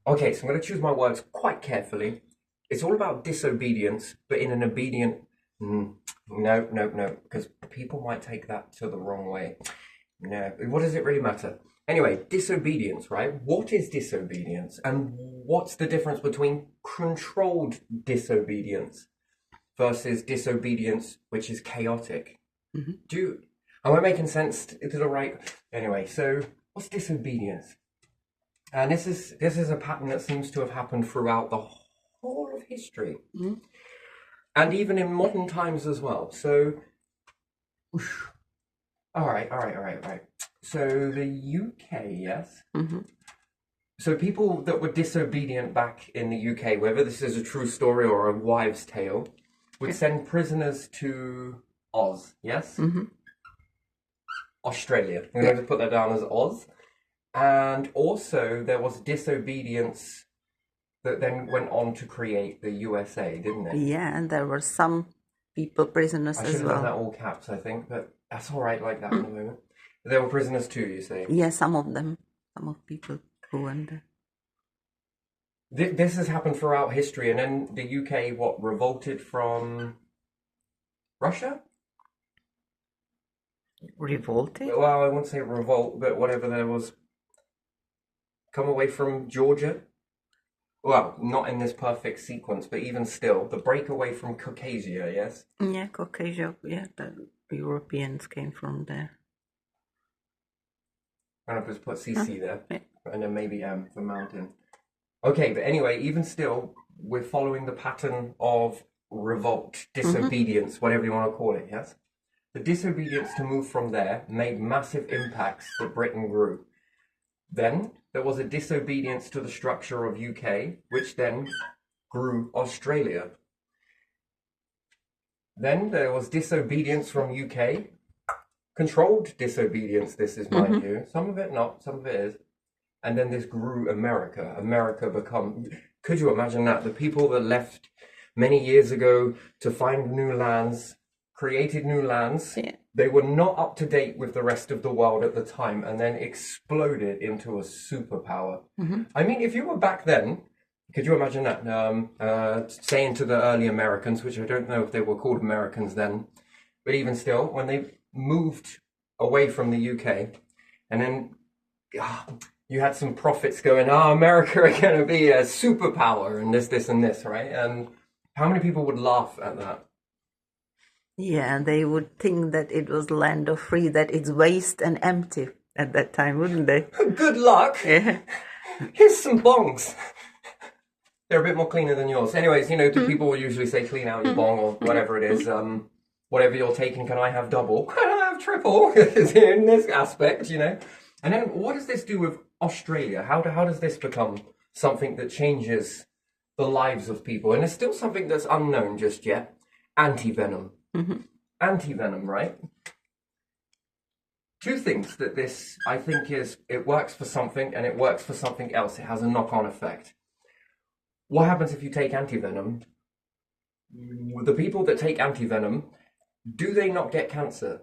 Okay, so I'm going to choose my words quite carefully. It's all about disobedience, but in an obedient. No, no, no, because people might take that to the wrong way. No, what does it really matter? Anyway, disobedience, right? What is disobedience? And what's the difference between controlled disobedience versus disobedience, which is chaotic? Do you, am I making sense to the right? Anyway, so what's disobedience? And this is a pattern that seems to have happened throughout the whole of history, and even in modern times as well. So, all right. So the UK, yes. So people that were disobedient back in the UK, whether this is a true story or a wives' tale, would send prisoners to Oz, yes? Australia. I'm going to put that down as Oz. And also there was disobedience that then went on to create the USA, didn't it? Yeah, and there were some people prisoners I should as have done well. that all caps, I think, but that's all right like that in the moment. There were prisoners too, you say? Yeah, some of them, some of people who went there. This has happened throughout history, and then the UK, what, revolted from Russia? Revolted? Well, I wouldn't say revolt, but whatever there was. Come away from Georgia? Well, not in this perfect sequence, but even still, the breakaway from Caucasia, yes? Yeah, Caucasia, yeah, the Europeans came from there. I'm going to just put CC there, Yeah. and then maybe the mountain. Okay, but anyway, even still, we're following the pattern of revolt, disobedience, whatever you want to call it, yes? The disobedience to move from there made massive impacts that Britain grew. Then there was a disobedience to the structure of UK, which then grew Australia. Then there was disobedience from UK, controlled disobedience, this is mind you. Some of it not, some of it is. And then this grew America. America become, could you imagine that? The people that left many years ago to find new lands, created new lands. Yeah. They were not up to date with the rest of the world at the time and then exploded into a superpower. I mean, if you were back then, could you imagine that? Saying to the early Americans, which I don't know if they were called Americans then, but even still, when they moved away from the UK, and then you had some prophets going, America are going to be a superpower and this, and this, right? And how many people would laugh at that? Yeah, they would think that it was land of free, that it's waste and empty at that time, wouldn't they? Good luck. Yeah. Here's some bongs. They're a bit more cleaner than yours. Anyways, you know, people will usually say clean out your bong or whatever it is. Whatever you're taking, can I have double? Can I have triple? In this aspect, you know. And then what does this do with Australia? How does this become something that changes the lives of people? And it's still something that's unknown just yet. Anti-venom. Anti-venom, right? Two things that this, I think, is it works for something and it works for something else. It has a knock-on effect. What happens if you take anti-venom? The people that take anti-venom, do they not get cancer?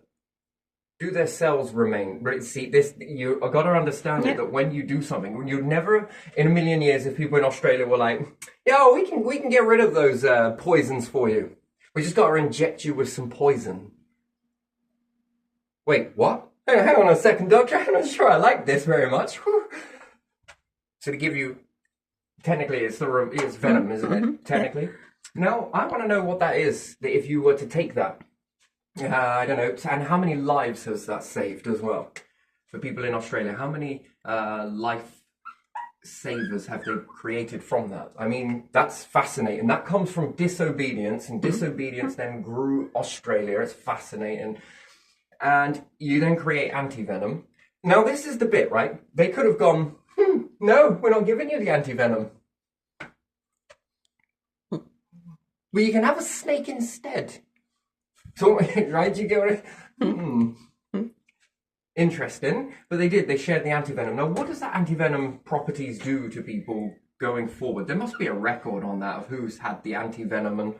Do their cells remain? See, this you got to understand it, that when you do something, when you'd never in a million years, if people in Australia were like, "Yeah, we can get rid of those poisons for you. We just got to inject you with some poison." Wait, what? Hang on a second, doctor. I'm not sure I like this very much. So to give you, technically, it's venom, isn't it? Technically. Now, I want to know what that is. That if you were to take that. I don't know. And how many lives has that saved as well? For people in Australia, how many life savers have they created from that? I mean, that's fascinating. That comes from disobedience, and disobedience then grew Australia. It's fascinating. And you then create anti-venom. Now, this is the bit, right? They could have gone, no, we're not giving you the anti-venom. Well, you can have a snake instead. So, right, you get it? Interesting. But they did, they shared the antivenom. Now, what does that antivenom properties do to people going forward? There must be a record on that of who's had the antivenom and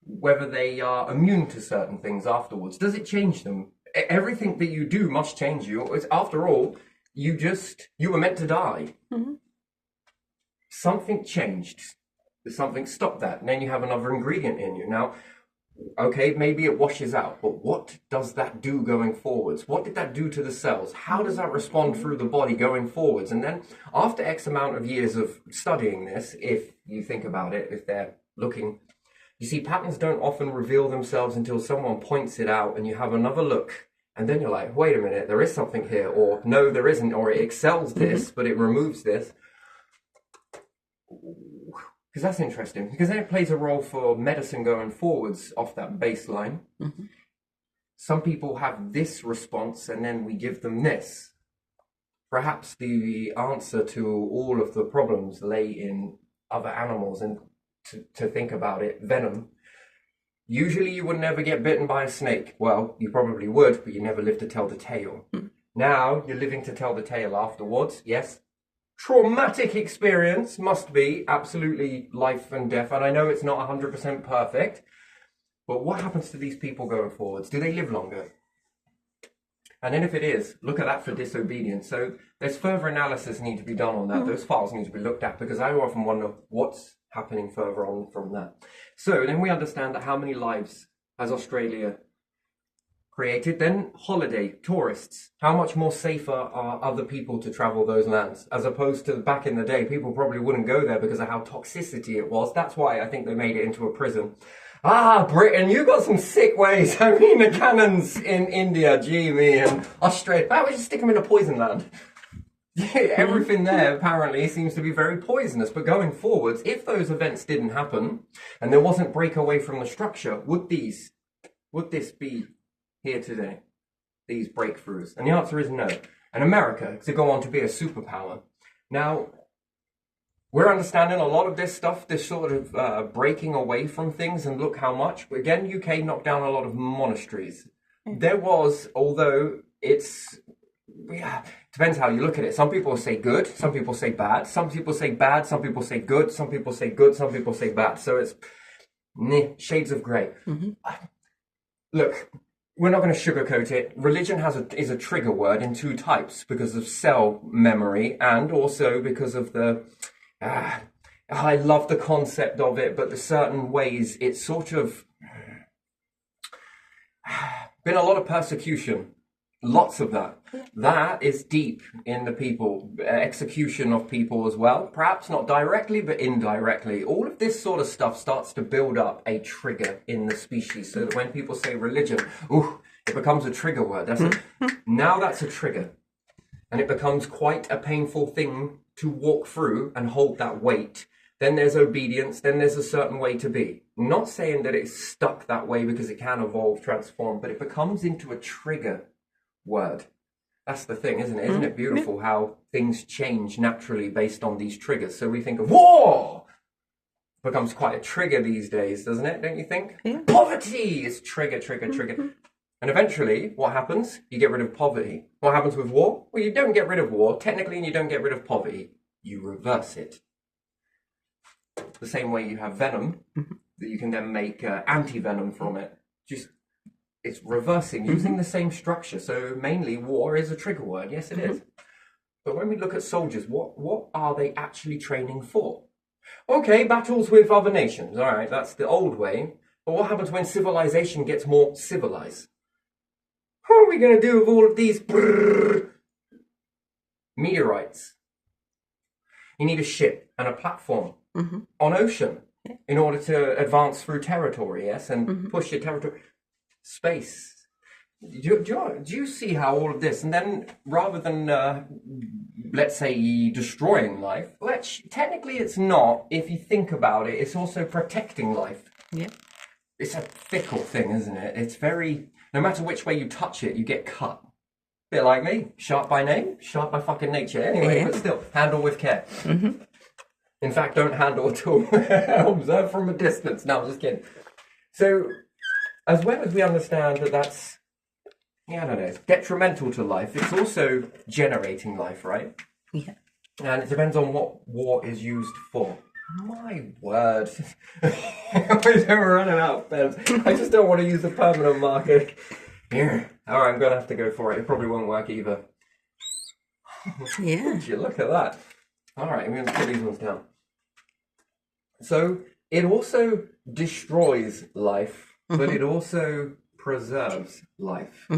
whether they are immune to certain things afterwards. Does it change them? Everything that you do must change you. After all, you were meant to die. something changed. Something stopped that. And then you have another ingredient in you. Now, okay, maybe it washes out, but what does that do going forwards? What did that do to the cells? How does that respond through the body going forwards? And then after X amount of years of studying this, if you think about it, if they're looking, you see patterns don't often reveal themselves until someone points it out and you have another look. And then you're like, wait a minute, there is something here, or no, there isn't, or it excels this, but it removes this. Because that's interesting, because then it plays a role for medicine going forwards off that baseline. Some people have this response and then we give them this. Perhaps the answer to all of the problems lay in other animals, and to think about it, venom. Usually you would never get bitten by a snake. Well, you probably would, but you never live to tell the tale. Now you're living to tell the tale afterwards, yes. Traumatic experience must be absolutely life and death, and I know it's not 100% perfect, but what happens to these people going forwards? Do they live longer? And then if it is, look at that for disobedience. So there's further analysis need to be done on that. Those files need to be looked at, because I often wonder what's happening further on from that. So then we understand that how many lives has Australia created? Then holiday, tourists. How much more safer are other people to travel those lands? As opposed to back in the day, people probably wouldn't go there because of how toxicity it was. That's why I think they made it into a prison. Britain, you got some sick ways. I mean, the cannons in India, gee me, and Australia. Why would you stick them in a poison land? Everything there apparently seems to be very poisonous. But going forwards, if those events didn't happen and there wasn't breakaway from the structure, would this be here today? These breakthroughs? And the answer is no. And America to go on to be a superpower. Now, we're understanding a lot of this stuff, this sort of breaking away from things, and look how much. But again, UK knocked down a lot of monasteries. There was, although it's, depends how you look at it. Some people say good, some people say bad, some people say bad, some people say good, some people say good, some people say bad. So it's shades of grey. Look, we're not going to sugarcoat it. Religion is a trigger word in two types, because of cell memory and also because of the... I love the concept of it, but the certain ways it's sort of... been a lot of persecution. Lots of that. That is deep in the people, execution of people as well. Perhaps not directly, but indirectly. All of this sort of stuff starts to build up a trigger in the species, so that when people say religion, it becomes a trigger word. Now that's a trigger. And it becomes quite a painful thing to walk through and hold that weight. Then there's obedience, then there's a certain way to be. I'm not saying that it's stuck that way, because it can evolve, transform, but it becomes into a trigger word. That's the thing, isn't it? Isn't it beautiful how things change naturally based on these triggers? So we think of war becomes quite a trigger these days, doesn't it? Don't you think? Yeah. Poverty is trigger. And eventually, what happens? You get rid of poverty. What happens with war? Well, you don't get rid of war, technically, and you don't get rid of poverty. You reverse it. The same way you have venom, that you can then make anti-venom from it. It's reversing, using the same structure. So mainly war is a trigger word. Yes, it is. But when we look at soldiers, what are they actually training for? Okay, battles with other nations. All right, that's the old way. But what happens when civilization gets more civilized? What are we going to do with all of these meteorites? You need a ship and a platform on ocean in order to advance through territory, yes, and push your territory. Space. Do you see how all of this, and then rather than, let's say, destroying life, which technically it's not, if you think about it, it's also protecting life. Yeah. It's a fickle thing, isn't it? It's very, no matter which way you touch it, you get cut. Bit like me, sharp by name, sharp by fucking nature. Anyway, but still, handle with care. In fact, don't handle at all. Observe from a distance. No, I'm just kidding. So, as well as we understand that that's, detrimental to life, it's also generating life, right? Yeah. And it depends on what war is used for. My word. We're running out of pens. I just don't want to use a permanent marker. Here. Alright, I'm going to have to go for it. It probably won't work either. Yeah. Would you look at that? Alright, I'm going to put these ones down. So it also destroys life, but it also preserves life.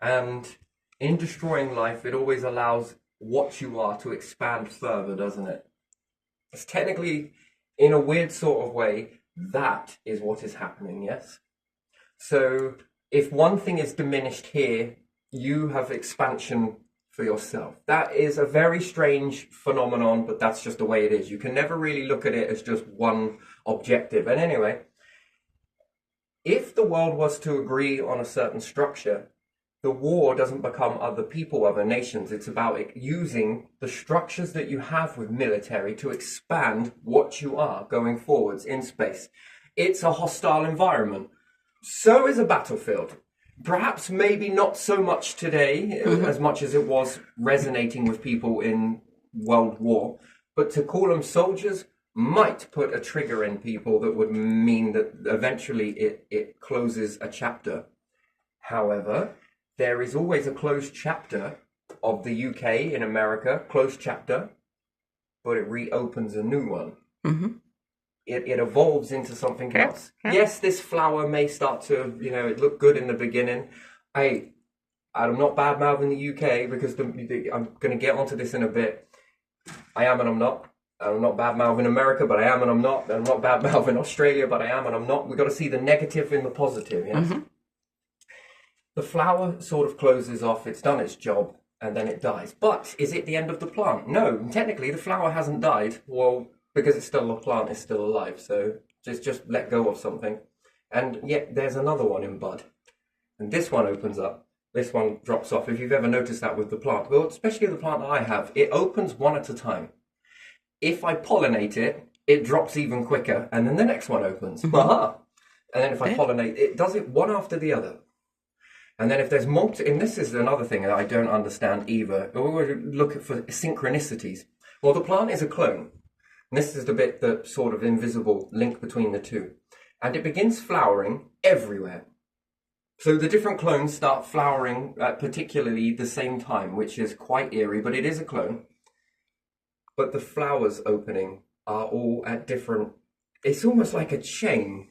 And in destroying life, it always allows what you are to expand further, doesn't it? It's technically, in a weird sort of way, that is what is happening, yes? So if one thing is diminished here, you have expansion for yourself. That is a very strange phenomenon, but that's just the way it is. You can never really look at it as just one objective. And anyway, if the world was to agree on a certain structure, the war doesn't become other people, other nations. It's about using the structures that you have with military to expand what you are going forwards in space. It's a hostile environment. So is a battlefield. Perhaps maybe not so much today, as much as it was resonating with people in World War, but to call them soldiers might put a trigger in people that would mean that eventually it closes a chapter. However, there is always a closed chapter of the UK in America, closed chapter, but it reopens a new one. It evolves into something else. Yes, this flower may start to, it looked good in the beginning. I'm not bad-mouthing the UK because I'm going to get onto this in a bit. I am and I'm not. I'm not bad-mouthing America, but I am and I'm not. I'm not bad-mouthing Australia, but I am and I'm not. We've got to see the negative in the positive, yes? The flower sort of closes off, it's done its job, and then it dies. But is it the end of the plant? No, technically the flower hasn't died. Well, because it's still a plant, it's still alive. So just let go of something. And yet there's another one in bud. And this one opens up. This one drops off. If you've ever noticed that with the plant, well, especially the plant that I have, it opens one at a time. If I pollinate it, it drops even quicker, and then the next one opens. Aha! And then if I pollinate, it does it one after the other. And then if there's and this is another thing that I don't understand either. We look for synchronicities. Well, the plant is a clone. And this is the bit, the sort of invisible link between the two. And it begins flowering everywhere. So the different clones start flowering at particularly the same time, which is quite eerie, but it is a clone. But the flowers opening are all at different... It's almost like a chain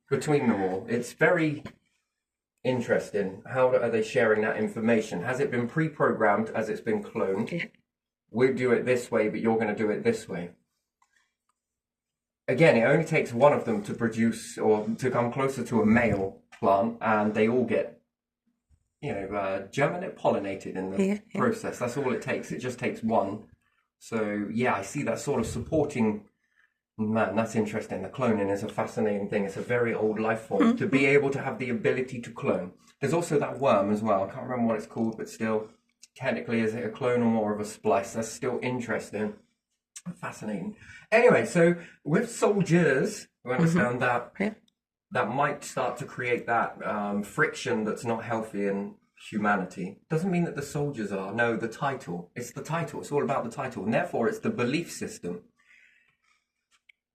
between them all. It's very interesting. How are they sharing that information? Has it been pre-programmed as it's been cloned? We'll do it this way, but you're going to do it this way. Again, it only takes one of them to produce or to come closer to a male plant, and they all get, pollinated in the process. That's all it takes. It just takes one. So, yeah, I see that sort of supporting. Man, that's interesting. The cloning is a fascinating thing. It's a very old life form to be able to have the ability to clone. There's also that worm as well. I can't remember what it's called, but still, technically, is it a clone or more of a splice? That's still interesting. Fascinating. Anyway, so with soldiers, we understand that that might start to create that friction that's not healthy in humanity. Doesn't mean that the soldiers are. No, the title. It's the title. It's all about the title. And therefore, it's the belief system.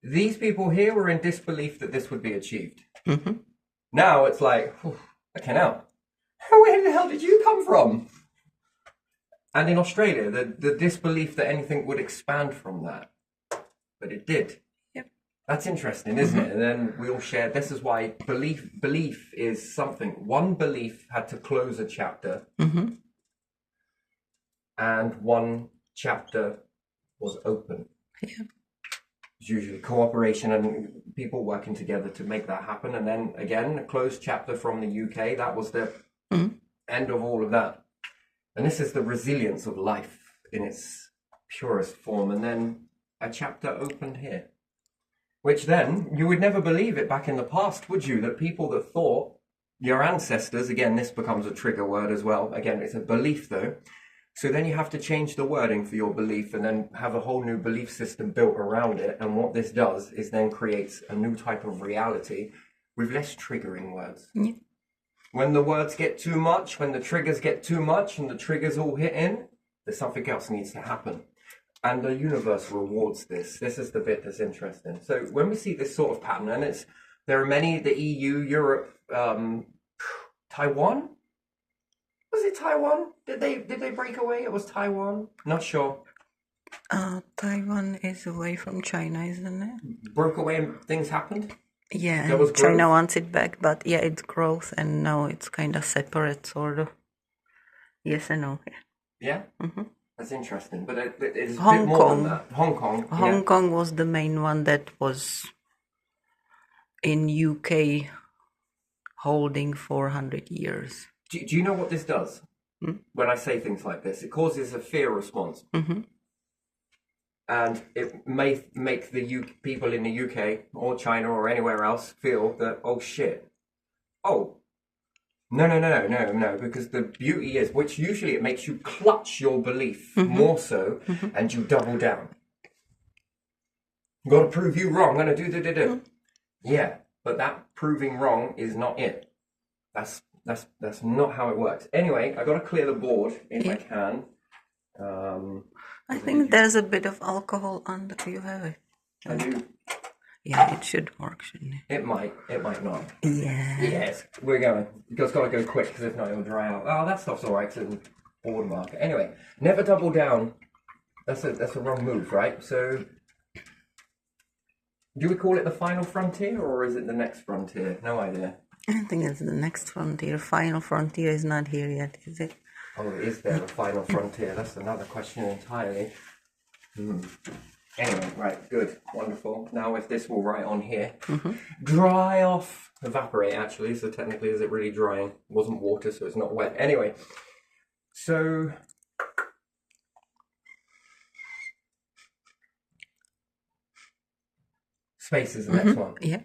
These people here were in disbelief that this would be achieved. Now it's like, okay, now, where the hell did you come from? And in Australia, the disbelief that anything would expand from that. But it did. That's interesting, isn't it? And then we all share. This is why belief is something. One belief had to close a chapter. And one chapter was open. It's usually cooperation and people working together to make that happen. And then again, a closed chapter from the UK. That was the end of all of that. And this is the resilience of life in its purest form. And then a chapter opened here. Which then, you would never believe it back in the past, would you? That people that thought, your ancestors, again, this becomes a trigger word as well. Again, it's a belief though. So then you have to change the wording for your belief and then have a whole new belief system built around it. And what this does is then creates a new type of reality with less triggering words. When the words get too much, when the triggers get too much and the triggers all hit in, there's something else needs to happen. And the universe rewards this. This is the bit that's interesting. So when we see this sort of pattern, and there are many, the EU, Europe, Taiwan? Was it Taiwan? Did they break away? It was Taiwan? Not sure. Taiwan is away from China, isn't it? Broke away and things happened? Yeah, There was and China growth? wants it back, but yeah, it's growth, and now it's kind of separate, sort of. Yes and no. Yeah? Hmm. That's interesting. But it is a bit Hong more than Kong. that. Hong Kong. Yeah. Hong Kong was the main one that was in UK holding for 100 years. Do you know what this does? When I say things like this, it causes a fear response. Hmm. And it may make the people in the UK or China or anywhere else feel that, oh shit, oh, no, because the beauty is, which usually it makes you clutch your belief more so, and you double down. Got to prove you wrong, I'm going to do. Yeah, but that proving wrong is not it. That's not how it works. Anyway, I got to clear the board if I can. I think there's a bit of alcohol under. Do you have it? I do. Yeah, it should work, shouldn't it? It might not. Yeah. Yes, we're going. It's got to go quick because if not, it'll dry out. Oh, that stuff's all right because it's a board marker. Anyway, never double down. That's a wrong move, right? So, do we call it the final frontier or is it the next frontier? No idea. I think it's the next frontier. Final frontier is not here yet, is it? Oh, is there a final frontier? That's another question entirely. Anyway, right, good, wonderful. Now if this will write on here, dry off, evaporate actually, so technically is it really drying? It wasn't water, so it's not wet. Anyway, so space is the next one. Yeah.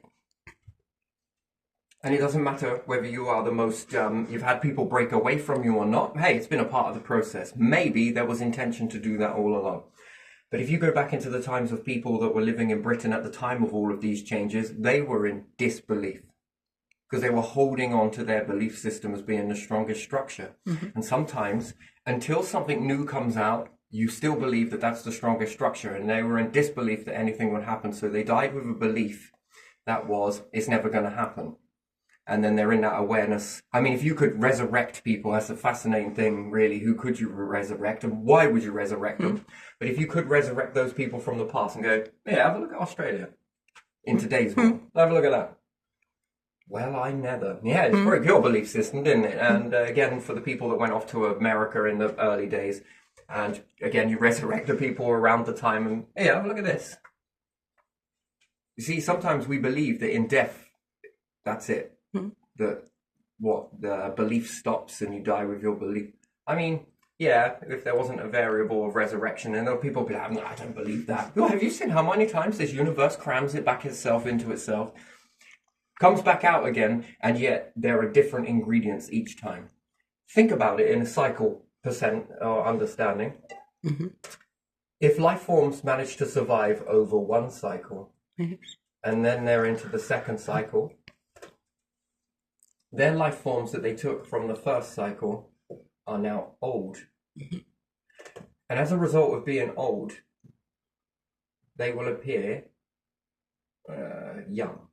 And it doesn't matter whether you are the most, you've had people break away from you or not. Hey, it's been a part of the process. Maybe there was intention to do that all along. But if you go back into the times of people that were living in Britain at the time of all of these changes, they were in disbelief because they were holding on to their belief system as being the strongest structure. And sometimes, until something new comes out, you still believe that that's the strongest structure. And they were in disbelief that anything would happen. So they died with a belief that was, it's never going to happen. And then they're in that awareness. I mean, if you could resurrect people, that's a fascinating thing, really. Who could you resurrect and why would you resurrect them? But if you could resurrect those people from the past and go, yeah, have a look at Australia in today's world. Have a look at that. Well, I never. Yeah, it's very your belief system, didn't it? And again, for the people that went off to America in the early days, and again, you resurrect the people around the time and, yeah, have a look at this. You see, sometimes we believe that in death, that's it. That the belief stops and you die with your belief. I mean, yeah, if there wasn't a variable of resurrection, and there were people be like, I don't believe that. Well, have you seen how many times this universe crams it back itself into itself, comes back out again, and yet there are different ingredients each time. Think about it in a cycle percent or understanding. If life forms manage to survive over one cycle, and then they're into the second cycle, their life forms that they took from the first cycle are now old. And as a result of being old, they will appear young.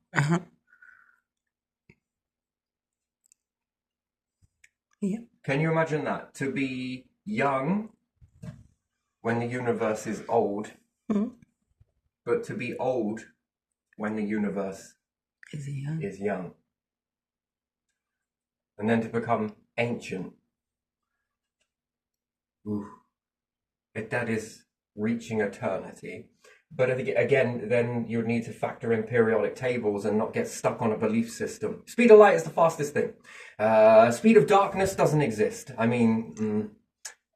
Yeah. Can you imagine that? To be young when the universe is old, but to be old when the universe is young. And then to become ancient. Ooh. If that is reaching eternity. But again, then you would need to factor in periodic tables and not get stuck on a belief system. Speed of light is the fastest thing. Speed of darkness doesn't exist. I mean,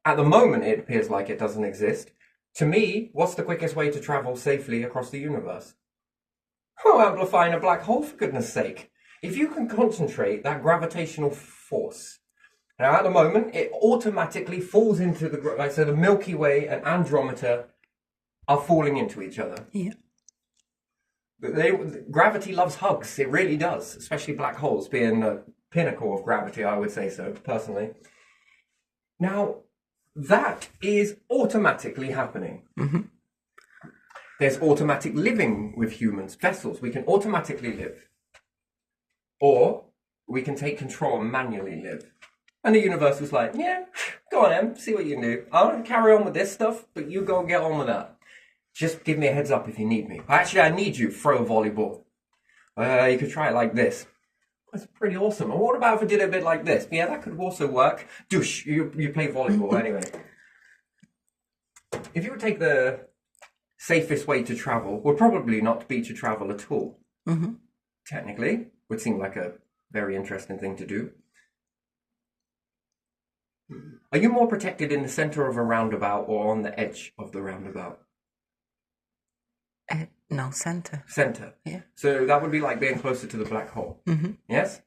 at the moment it appears like it doesn't exist. To me, what's the quickest way to travel safely across the universe? Oh, amplifying a black hole, for goodness sake. If you can concentrate that gravitational force, now at the moment it automatically falls into so the Milky Way and Andromeda are falling into each other. Yeah. Gravity loves hugs. It really does, especially black holes being the pinnacle of gravity, I would say so, personally. Now, that is automatically happening. There's automatic living with humans, vessels. We can automatically live. Or we can take control and manually live. And the universe was like, yeah, Go on, Em, see what you can do. I'll carry on with this stuff, but you go and get on with that. Just give me a heads up if you need me. Actually, I need you. Throw a volleyball. You could try it like this. That's pretty awesome. And what about if I did a bit like this? Yeah, that could also work. Douche, you play volleyball anyway. If you would take the safest way to travel, would probably not be to travel at all. Mm-hmm. Technically, would seem like a very interesting thing to do. Are you more protected in the center of a roundabout or on the edge of the roundabout? No, center. Center. Yeah. So that would be like being closer to the black hole. Mm-hmm. Yes?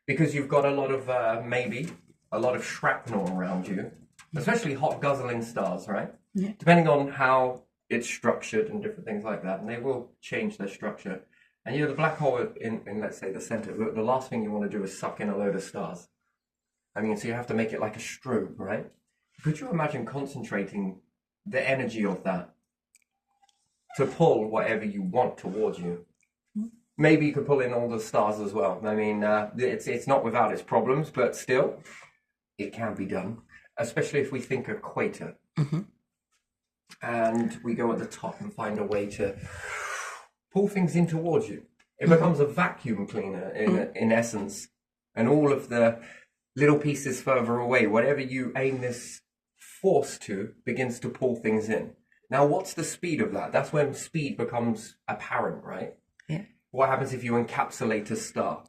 Because you've got a lot of, maybe, a lot of shrapnel around you, especially hot guzzling stars, right? Yeah. Depending on how it's structured and different things like that, and they will change their structure. And the black hole in, let's say, the center, the last thing you want to do is suck in a load of stars. I mean, so you have to make it like a strobe, right? Could you imagine concentrating the energy of that to pull whatever you want towards you? Maybe you could pull in all the stars as well. I mean, it's not without its problems, but still, it can be done, especially if we think equator. Mm-hmm. And we go at the top and find a way to pull things in towards you. It becomes a vacuum cleaner in essence, and all of the little pieces further away, whatever you aim this force to, begins to pull things in. Now, what's the speed of that? That's when speed becomes apparent, right? Yeah. What happens if you encapsulate a star,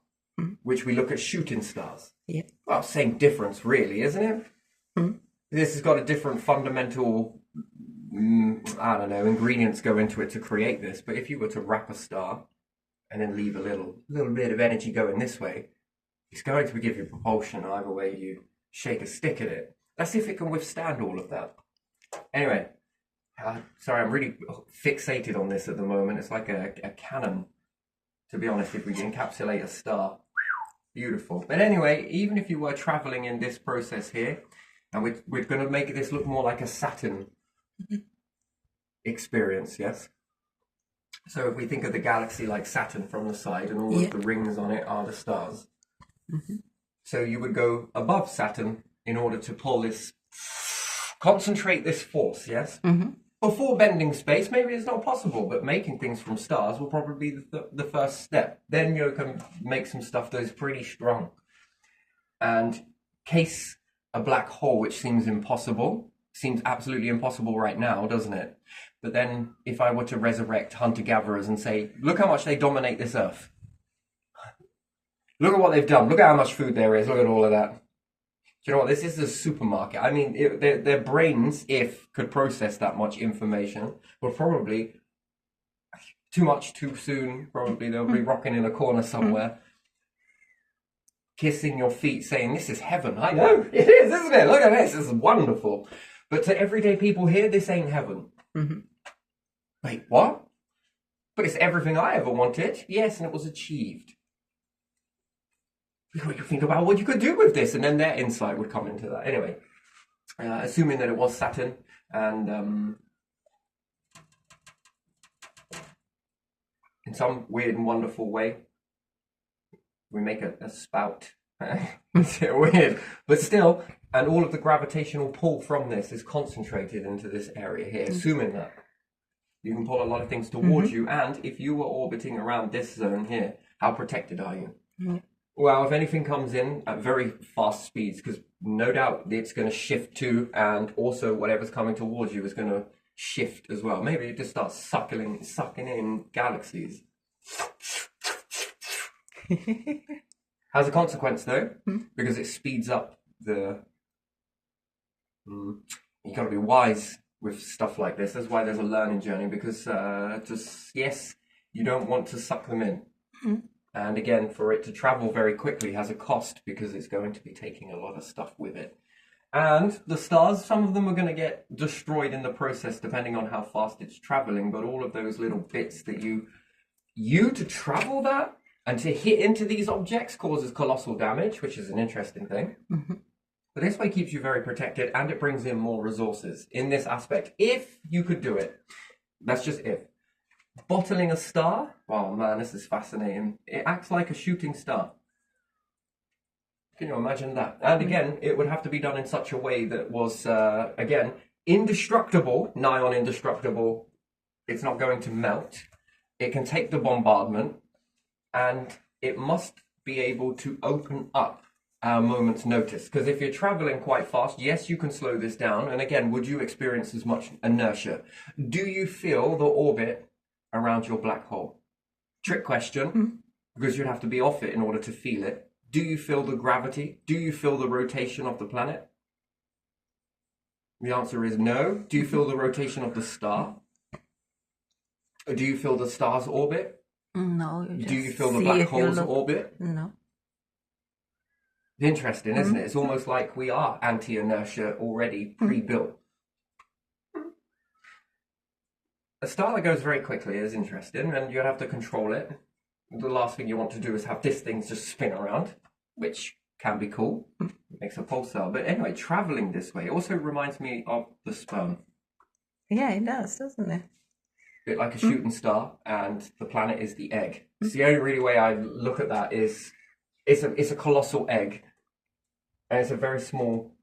which we look at shooting stars? Yeah. Well, same difference, really, isn't it? Mm. This has got a different fundamental, I don't know, ingredients go into it to create this. But if you were to wrap a star and then leave a little bit of energy going this way, it's going to give you propulsion either way you shake a stick at it. Let's see if it can withstand all of that. Anyway, sorry, I'm really fixated on this at the moment. It's like a cannon, to be honest, if we encapsulate a star. Beautiful. But anyway, even if you were traveling in this process here, and we're going to make this look more like a Saturn experience, yes? So if we think of the galaxy like Saturn from the side, and all of the rings on it are the stars. Mm-hmm. So you would go above Saturn in order to pull this, concentrate this force, yes? Mm-hmm. Before bending space, maybe it's not possible, but making things from stars will probably be the first step. Then you can make some stuff that is pretty strong. And case a black hole, which seems impossible, seems absolutely impossible right now, doesn't it? But then if I were to resurrect hunter-gatherers and say, look how much they dominate this Earth. Look at what they've done. Look at how much food there is. Look at all of that. Do you know what? This is a supermarket. I mean, their brains, if could process that much information, were probably too much too soon. Probably they'll be rocking in a corner somewhere, kissing your feet, saying, this is heaven. I know. It is, isn't it? Look at this. This is wonderful. But to everyday people here, this ain't heaven. Mm-hmm. Wait, what? But it's everything I ever wanted. Yes, and it was achieved. You think about what you could do with this, and then their insight would come into that. Anyway, assuming that it was Saturn, and in some weird and wonderful way, we make a spout. It's weird, but still, and all of the gravitational pull from this is concentrated into this area here, assuming that you can pull a lot of things towards you, and if you were orbiting around this zone here, how protected are you? Mm-hmm. Well, if anything comes in at very fast speeds, because no doubt it's going to shift too, and also whatever's coming towards you is going to shift as well. Maybe it just starts sucking in galaxies. Has a consequence though, because it speeds up the... you got to be wise with stuff like this. That's why there's a learning journey, because yes, you don't want to suck them in. Mm-hmm. And again, for it to travel very quickly has a cost, because it's going to be taking a lot of stuff with it. And the stars, some of them are going to get destroyed in the process, depending on how fast it's traveling. But all of those little bits that you to travel that and to hit into these objects causes colossal damage, which is an interesting thing. Mm-hmm. But this way keeps you very protected, and it brings in more resources in this aspect. If you could do it, that's just if. Bottling a star, oh man, this is fascinating. It acts like a shooting star. Can you imagine that? And again, it would have to be done in such a way that was, again, indestructible, nigh on indestructible. It's not going to melt. It can take the bombardment, and it must be able to open up a moment's notice. Because if you're traveling quite fast, yes, you can slow this down. And again, would you experience as much inertia? Do you feel the orbit around your black hole? Trick question, because you'd have to be off it in order to feel it. Do you feel the gravity? Do you feel the rotation of the planet? The answer is no. Do you feel the rotation of the star? Do you feel the star's orbit? No. You just Do you feel the see black if you hole's look. orbit? No. Interesting, isn't it? It's almost like we are anti-inertia already pre-built. A star that goes very quickly is interesting, and you have to control it. The last thing you want to do is have this thing just spin around, which can be cool. It makes a pulsar. But anyway, traveling this way also reminds me of the sperm. Yeah, it does, doesn't it? A bit like a shooting star, and the planet is the egg. It's the only really way I look at that is it's a colossal egg, and it's a very small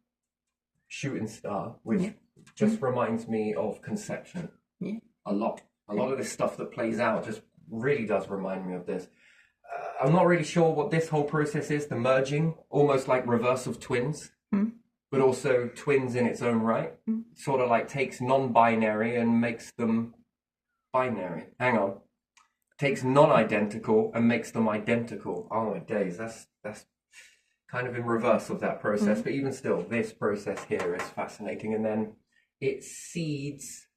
shooting star, which just reminds me of conception. Yeah. A lot of this stuff that plays out just really does remind me of this. I'm not really sure what this whole process is, the merging, almost like reverse of twins, but also twins in its own right. Sort of like takes non-binary and makes them binary. Hang on. Takes non-identical and makes them identical. Oh my days, that's kind of in reverse of that process, but even still, this process here is fascinating. And then it seeds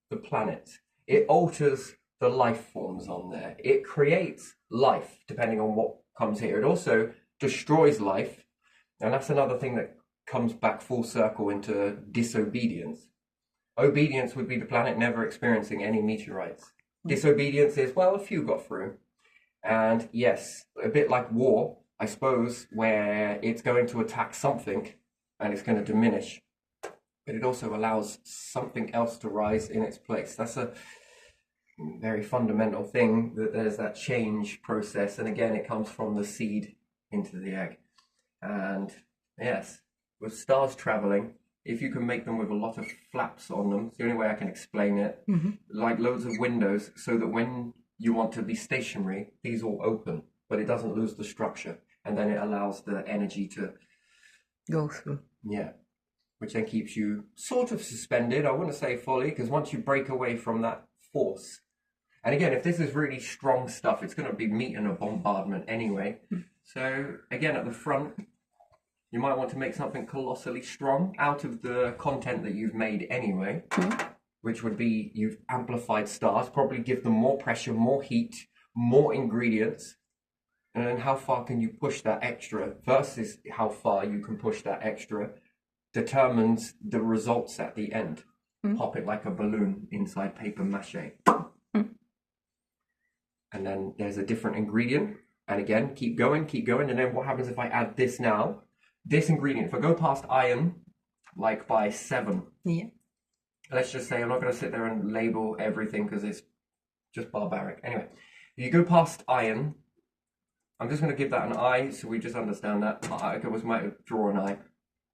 the planet. It alters the life forms on there. It creates life, depending on what comes here. It also destroys life, and that's another thing that comes back full circle into disobedience. Obedience would be the planet never experiencing any meteorites. Disobedience is, well, a few got through. And yes, a bit like war, I suppose, where it's going to attack something and it's going to diminish. But it also allows something else to rise in its place. That's a very fundamental thing, that there's that change process. And again, it comes from the seed into the egg. And yes, with stars traveling, if you can make them with a lot of flaps on them, it's the only way I can explain it, like loads of windows, so that when you want to be stationary, these all open, but it doesn't lose the structure. And then it allows the energy to Go through. yeah, which then keeps you sort of suspended. I wouldn't say fully, because once you break away from that force, and again, if this is really strong stuff, it's going to be meeting a bombardment anyway. So again, at the front, you might want to make something colossally strong out of the content that you've made anyway, which would be you've amplified stars, probably give them more pressure, more heat, more ingredients. And then how far can you push that extra versus how far you can push that extra determines the results at the end. Pop it like a balloon inside paper mache. And then there's a different ingredient. And again, keep going. And then what happens if I add this now? This ingredient, if I go past iron, like by 7, let's just say I'm not going to sit there and label everything because it's just barbaric. Anyway, if you go past iron, I'm just going to give that an I, so we just understand that. I might draw an I.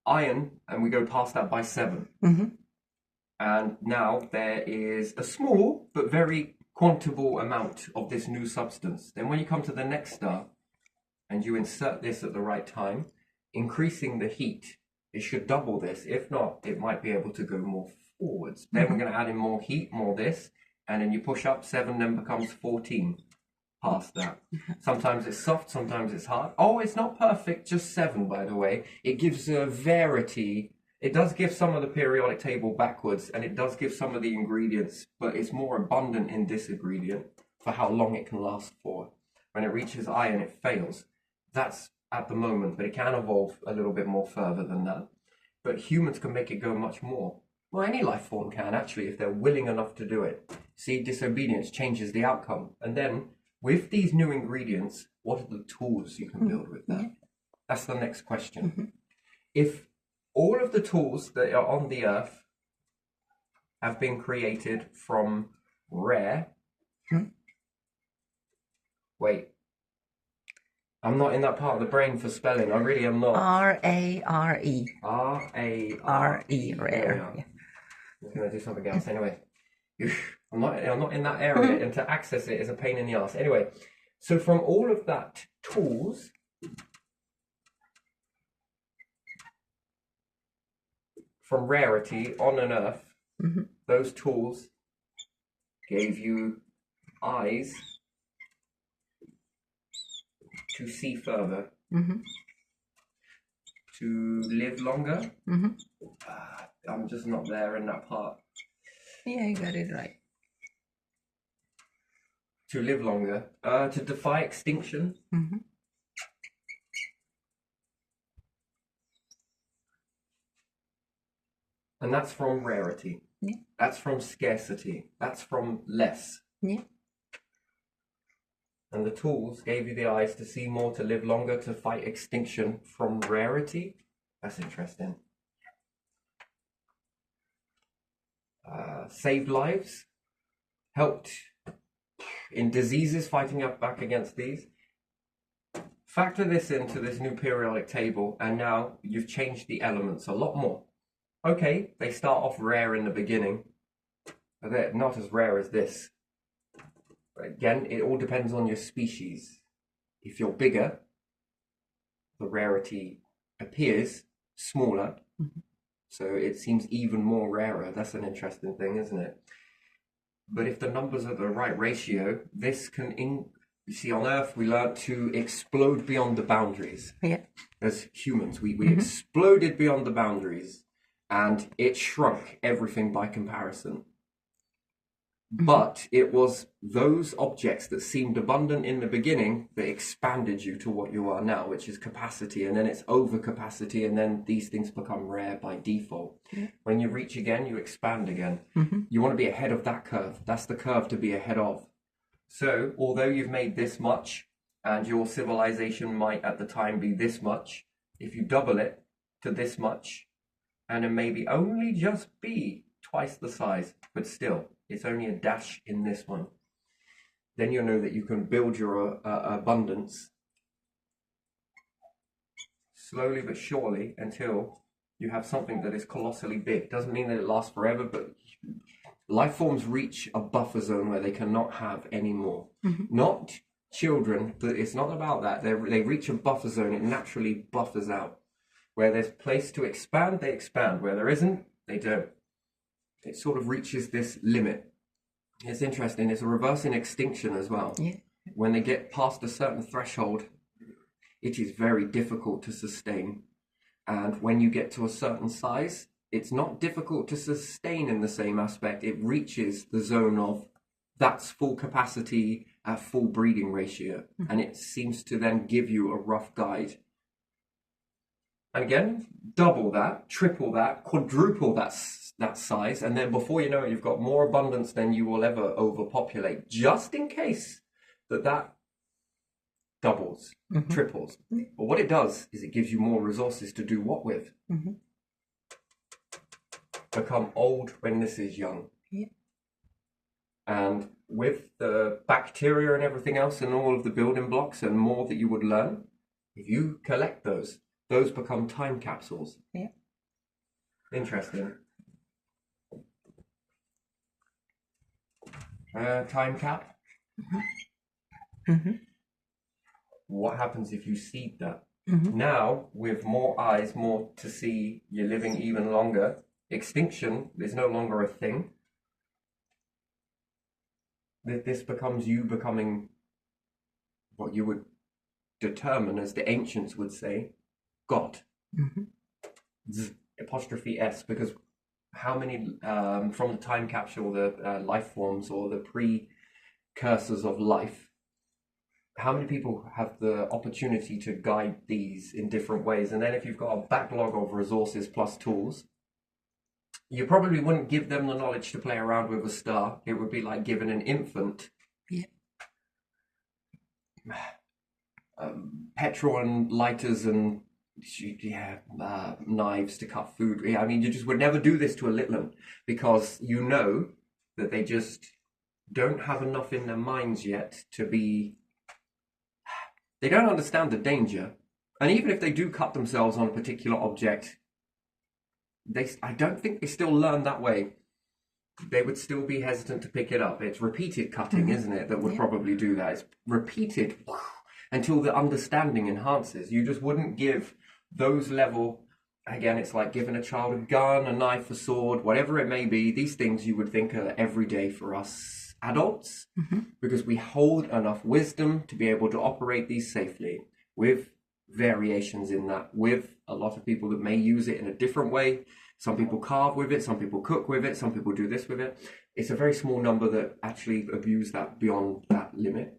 Iron, and we go past that by 7. And now there is a small but very quantable amount of this new substance. Then when you come to the next star, and you insert this at the right time, increasing the heat, it should double this. If not, it might be able to go more forwards. Then we're going to add in more heat, more this, and then you push up 7, then becomes 14 past that. Sometimes it's soft, sometimes it's hard. Oh, it's not perfect, just 7, by the way. It gives a verity. It does give some of the periodic table backwards, and it does give some of the ingredients, but it's more abundant in this ingredient for how long it can last for. When it reaches iron, it fails. That's at the moment, but it can evolve a little bit more further than that. But humans can make it go much more. Well, any life form can, actually, if they're willing enough to do it. See, disobedience changes the outcome. And then, with these new ingredients, what are the tools you can build with that? That's the next question. If all of the tools that are on the earth have been created from rare... Wait. I'm not in that part of the brain for spelling. I really am not. R-A-R-E. R-A-R-E. R-E, There we rare. are. Yeah. I'm going to do something else anyway. I'm not in that area, and to access it is a pain in the ass. Anyway, so from all of that tools, from rarity on an earth, Mhm. those tools gave you eyes to see further, Mhm. to live longer. Mhm. I'm just not there in that part. Yeah, you got it right. To live longer, to defy extinction. Mhm. And that's from rarity. Yeah. That's from scarcity. That's from less. Yeah. And the tools gave you the eyes to see more, to live longer, to fight extinction from rarity. That's interesting. Saved lives, helped in diseases, fighting up back against these. Factor this into this new periodic table, and now you've changed the elements a lot more. Okay, they start off rare in the beginning, but they're not as rare as this. Again, it all depends on your species. If you're bigger, the rarity appears smaller, so it seems even more rarer. That's an interesting thing, isn't it? But if the numbers are the right ratio, this can you see, on Earth, we learned to explode beyond the boundaries. Yeah. As humans, we exploded beyond the boundaries, and it shrunk everything by comparison. But it was those objects that seemed abundant in the beginning that expanded you to what you are now, which is capacity, and then it's overcapacity, and then these things become rare by default. Yeah. When you reach again, you expand again. Mhm. You want to be ahead of that curve. That's the curve to be ahead of. So, although you've made this much, and your civilization might at the time be this much, if you double it to this much, and then maybe only just be twice the size, but still, it's only a dash in this one, then you'll know that you can build your abundance slowly but surely until you have something that is colossally big. Doesn't mean that it lasts forever, but life forms reach a buffer zone where they cannot have any more. Not children, but it's not about that. They reach a buffer zone, it naturally buffers out. Where there's place to expand, they expand. Where there isn't, they don't. It sort of reaches this limit. It's interesting. It's a reversing extinction as well. Yeah. When they get past a certain threshold, it is very difficult to sustain. And when you get to a certain size, it's not difficult to sustain in the same aspect. It reaches the zone of that's full capacity at full breeding ratio. And it seems to then give you a rough guide. And again, double that, triple that, quadruple that size, and then before you know it, you've got more abundance than you will ever overpopulate, just in case that doubles, triples. But what it does is it gives you more resources to do what with? Become old when this is young. Yeah. And with the bacteria and everything else and all of the building blocks and more that you would learn, if you collect those become time capsules. Yeah. Interesting. Time cap. What happens if you seed that? Now, with more eyes, more to see, you're living even longer. Extinction is no longer a thing. This becomes you becoming what you would determine, as the ancients would say, God. Apostrophe S, because how many from the time capsule, the life forms or the precursors of life, how many people have the opportunity to guide these in different ways? And then if you've got a backlog of resources plus tools, you probably wouldn't give them the knowledge to play around with a star. It would be like giving an infant petrol and lighters and knives to cut food. I mean, you just would never do this to a little one, because you know that they just don't have enough in their minds yet to be They don't understand the danger. And even if they do cut themselves on a particular object, I don't think they still learn that way. They would still be hesitant to pick it up. It's repeated cutting, isn't it, that would probably do that. It's repeated until the understanding enhances. You just wouldn't give those level, again, it's like giving a child a gun, a knife, a sword, whatever it may be. These things you would think are everyday for us adults, because we hold enough wisdom to be able to operate these safely, with variations in that, with a lot of people that may use it in a different way. Some people carve with it, some people cook with it, some people do this with it. It's a very small number that actually abuse that beyond that limit.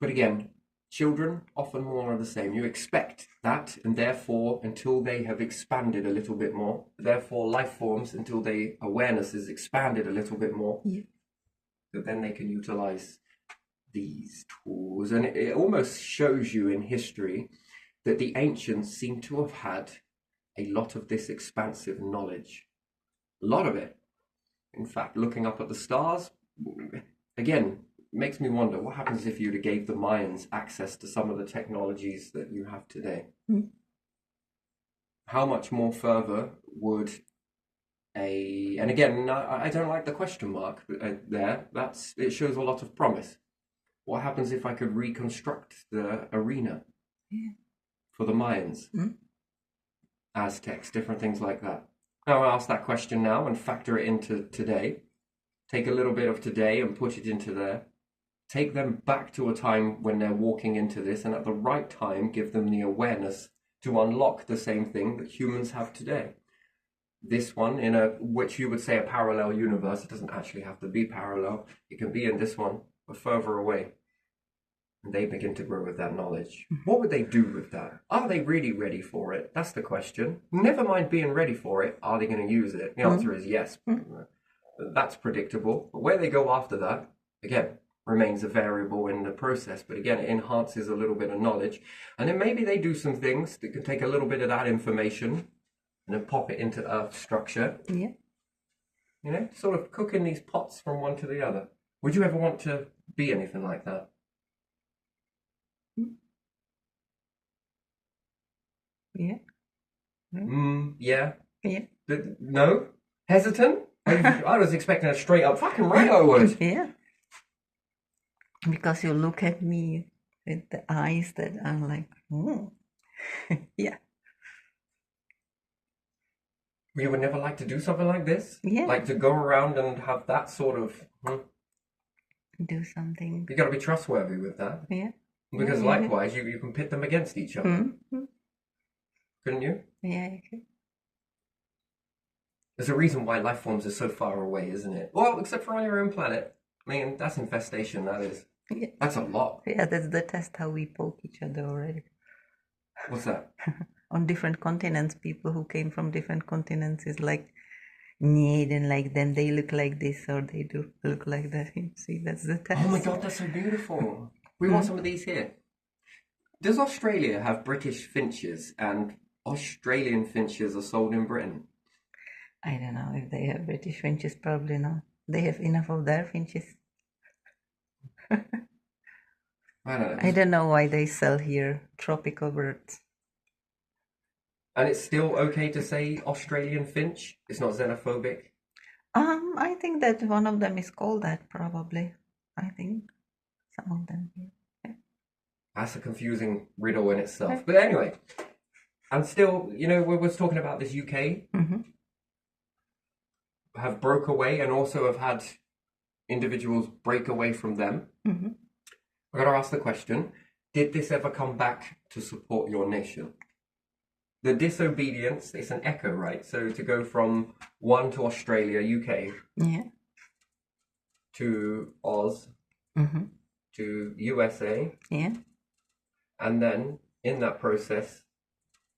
But again, children often more are the same. You expect that, and therefore, until they have expanded a little bit more, therefore life forms, until their awareness is expanded a little bit more, that then they can utilize these tools. And it almost shows you in history that the ancients seem to have had a lot of this expansive knowledge. A lot of it. In fact, looking up at the stars, again, makes me wonder what happens if you'd have gave the Mayans access to some of the technologies that you have today. How much more further would and again, I don't like the question mark there. It shows a lot of promise. What happens if I could reconstruct the arena for the Mayans? Aztecs, different things like that. Now I'll ask that question now and factor it into today. Take a little bit of today and put it into there. Take them back to a time when they're walking into this, and at the right time give them the awareness to unlock the same thing that humans have today. This one, in which you would say a parallel universe, it doesn't actually have to be parallel. It can be in this one, but further away. And they begin to grow with that knowledge. What would they do with that? Are they really ready for it? That's the question. Never mind being ready for it. Are they going to use it? The answer is yes. That's predictable. But where they go after that, again, remains a variable in the process. But again, it enhances a little bit of knowledge. And then maybe they do some things that can take a little bit of that information and then pop it into Earth structure. Yeah. You know, sort of cooking these pots from one to the other. Would you ever want to be anything like that? Yeah. Yeah. Yeah. No? Hesitant? I was expecting a straight up fucking right I would. Yeah. Because you look at me with the eyes that I'm like, yeah. You would never like to do something like this? Yeah. Like to go around and have that sort of... Do something. You got to be trustworthy with that. Yeah. Because likewise, you can pit them against each other. Couldn't you? Yeah, you could. There's a reason why life forms are so far away, isn't it? Well, except for on your own planet. I mean, that's infestation, that is. Yeah. That's a lot. Yeah, that's the test how we poke each other already. What's that? On different continents, people who came from different continents is like, need and like then they look like this or they do look like that. You see, that's the test. Oh my god, that's so beautiful. We want some of these here. Does Australia have British finches and Australian finches are sold in Britain? I don't know if they have British finches, probably not. They have enough of their finches. I don't know. I don't know why they sell here tropical birds. And it's still okay to say Australian finch? It's not xenophobic? I think that one of them is called that, probably. I think some of them. Yeah. That's a confusing riddle in itself. But anyway, and still, you know, we was talking about this UK have broke away and also have had individuals break away from them. I've got to ask the question, did this ever come back to support your nation? The disobedience, it's an echo, right? So to go from one to Australia, UK, to Oz, to USA, and then in that process,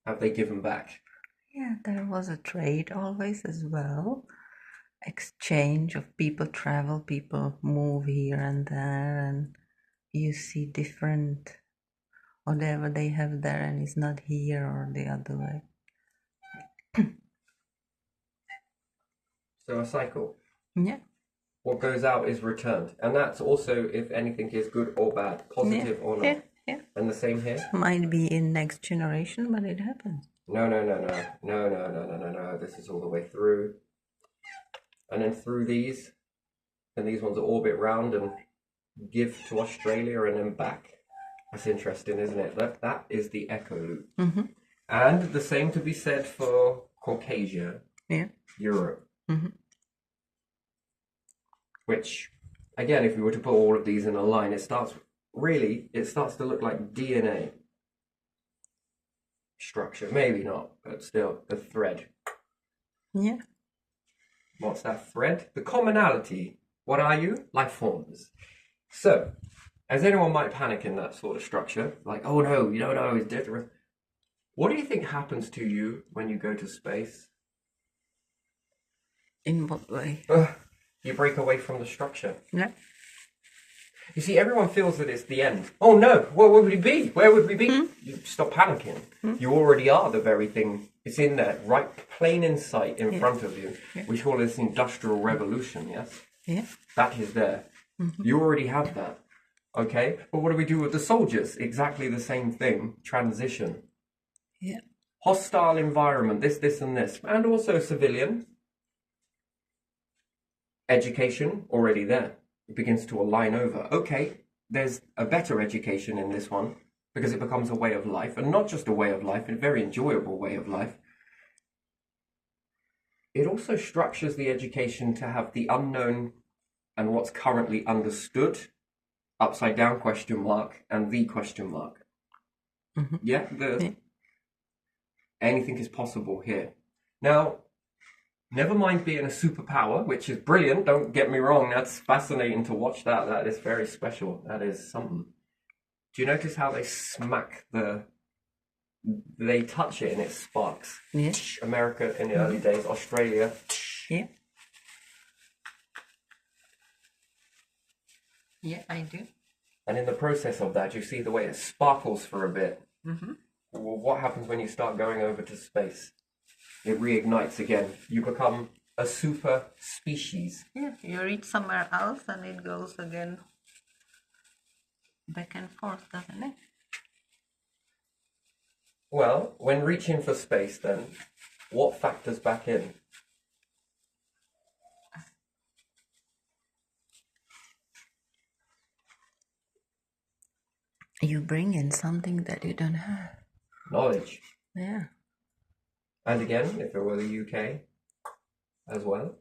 have they given back? Yeah, there was a trade always as well. Exchange of people travel, people move here and there, and you see different whatever they have there and it's not here or the other way. So a cycle. Yeah. what goes out is returned. And that's also if anything is good or bad, positive or not. Yeah. And the same here? Might be in next generation, but it happens. No. This is all the way through. And then through these, and these ones orbit round and give to Australia and then back. That's interesting, isn't it? That is the echo loop. Mm-hmm. And the same to be said for Caucasia, Europe. Mm-hmm. Which, again, if we were to put all of these in a line, it starts to look like DNA structure. Maybe not, but still, the thread. Yeah. What's that thread? The commonality. What are you? Life forms. So, as anyone might panic in that sort of structure, like, oh no, you don't know, it's different. What do you think happens to you when you go to space? In what way? You break away from the structure. Yeah. You see, everyone feels that it's the end. Oh no, where would we be? Where would we be? You stop panicking. You already are the very thing. It's in there, right, plain in sight, in front of you. Yeah. We call this industrial revolution, yes? Yeah. That is there. You already have that. Okay? But what do we do with the soldiers? Exactly the same thing. Transition. Yeah. Hostile environment, this, and this. And also civilian. Education, already there. It begins to align over. Okay, there's a better education in this one because it becomes a way of life, and not just a way of life, a very enjoyable way of life. It also structures the education to have the unknown and what's currently understood, upside down question mark, and the question mark. Mm-hmm. Yeah, anything is possible here. Now, never mind being a superpower, which is brilliant, don't get me wrong, that's fascinating to watch that. That is very special. That is something. Do you notice how they smack they touch it and it sparks? Yeah. America in the early days, Australia. Yeah. Yeah, I do. And in the process of that, you see the way it sparkles for a bit. Mm-hmm. Well, what happens when you start going over to space? It reignites again. You become a super species. Yeah, you reach somewhere else and it goes again back and forth, doesn't it? Well, when reaching for space, then, what factors back in? You bring in something that you don't have. Knowledge. Yeah. And again, if it were the UK as well.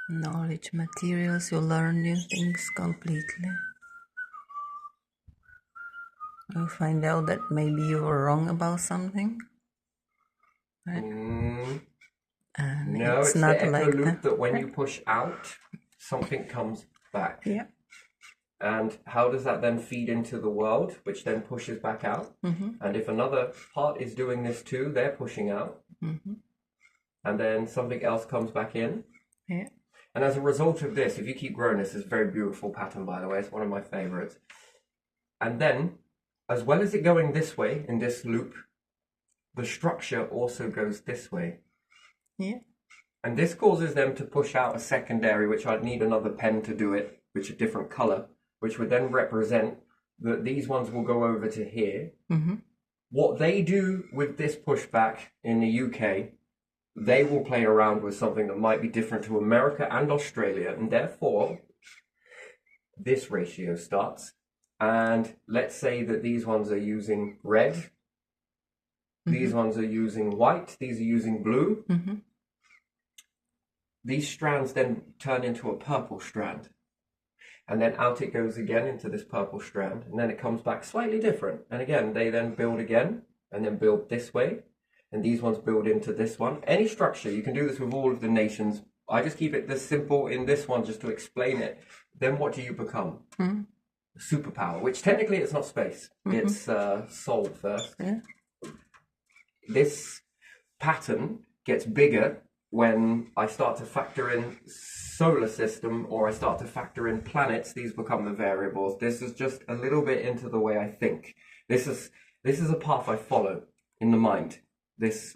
Knowledge, materials, you learn new things completely. You find out that maybe you were wrong about something. Right? And No, it's not the echo like loop that when you push out, something comes back. Yeah. And how does that then feed into the world, which then pushes back out? Mm-hmm. And if another part is doing this too, they're pushing out. Mm-hmm. And then something else comes back in. Yeah. And as a result of this, if you keep growing, this is a very beautiful pattern, by the way. It's one of my favorites. And then, as well as it going this way in this loop, the structure also goes this way. Yeah. And this causes them to push out a secondary, which I'd need another pen to do it, which a different color, which would then represent that these ones will go over to here. Mm-hmm. What they do with this pushback in the UK, they will play around with something that might be different to America and Australia. And therefore, this ratio starts. And let's say that these ones are using red. Mm-hmm. These ones are using white. These are using blue. Mm-hmm. These strands then turn into a purple strand. And then out it goes again into this purple strand. And then it comes back slightly different. And again, they then build again and then build this way. And these ones build into this one. Any structure, you can do this with all of the nations. I just keep it this simple in this one just to explain it. Then what do you become? Mm-hmm. Superpower, which technically it's not space. Mm-hmm. It's soul first. Yeah. This pattern gets bigger when I start to factor in solar system or I start to factor in planets. These become the variables. This is just a little bit into the way I think. This is a path I follow in the mind.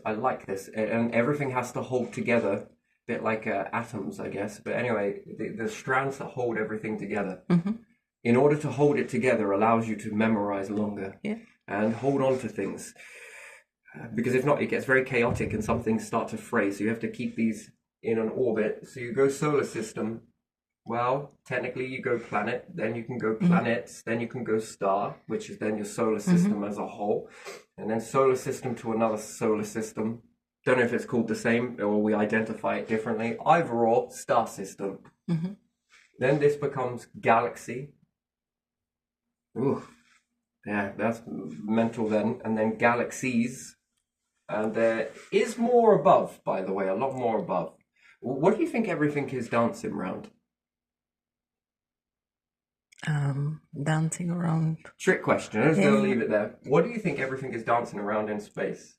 I like this, and everything has to hold together bit like atoms, I guess. But anyway, the strands that hold everything together. In order to hold it together allows you to memorize longer and hold on to things. Because if not, it gets very chaotic and some things start to fray. So you have to keep these in an orbit. So you go solar system. Well, technically you go planet, then you can go planets, then you can go star, which is then your solar system as a whole. And then solar system to another solar system. Don't know if it's called the same or we identify it differently. Either or, star system. Then this becomes galaxy. Ooh, yeah, that's mental then. And then galaxies. And there is more above, by the way, a lot more above. What do you think everything is dancing around? Dancing around. Trick question. I'm just going to leave it there. What do you think everything is dancing around in space?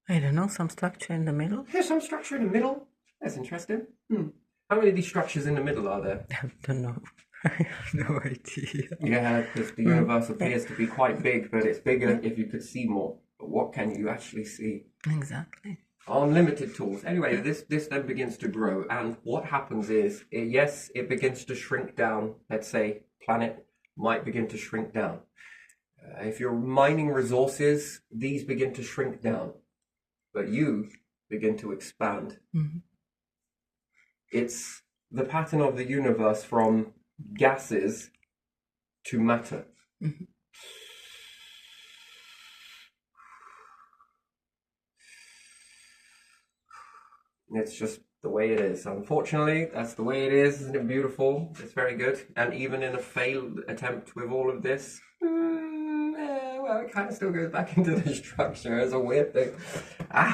I don't know, some structure in the middle? There's some structure in the middle. That's interesting. How many of these structures in the middle are there? I don't know. I have no idea. Yeah, because the universe appears to be quite big, but it's bigger if you could see more. But what can you actually see? Exactly. Unlimited tools. Anyway, this then begins to grow, and what happens is, it begins to shrink down. Let's say planet might begin to shrink down. If you're mining resources, these begin to shrink down, but you begin to expand. It's the pattern of the universe from gases to matter. It's just the way it is. Unfortunately, that's the way it is. Isn't it beautiful? It's very good. And even in a failed attempt with all of this, well, it kind of still goes back into the structure as a weird thing.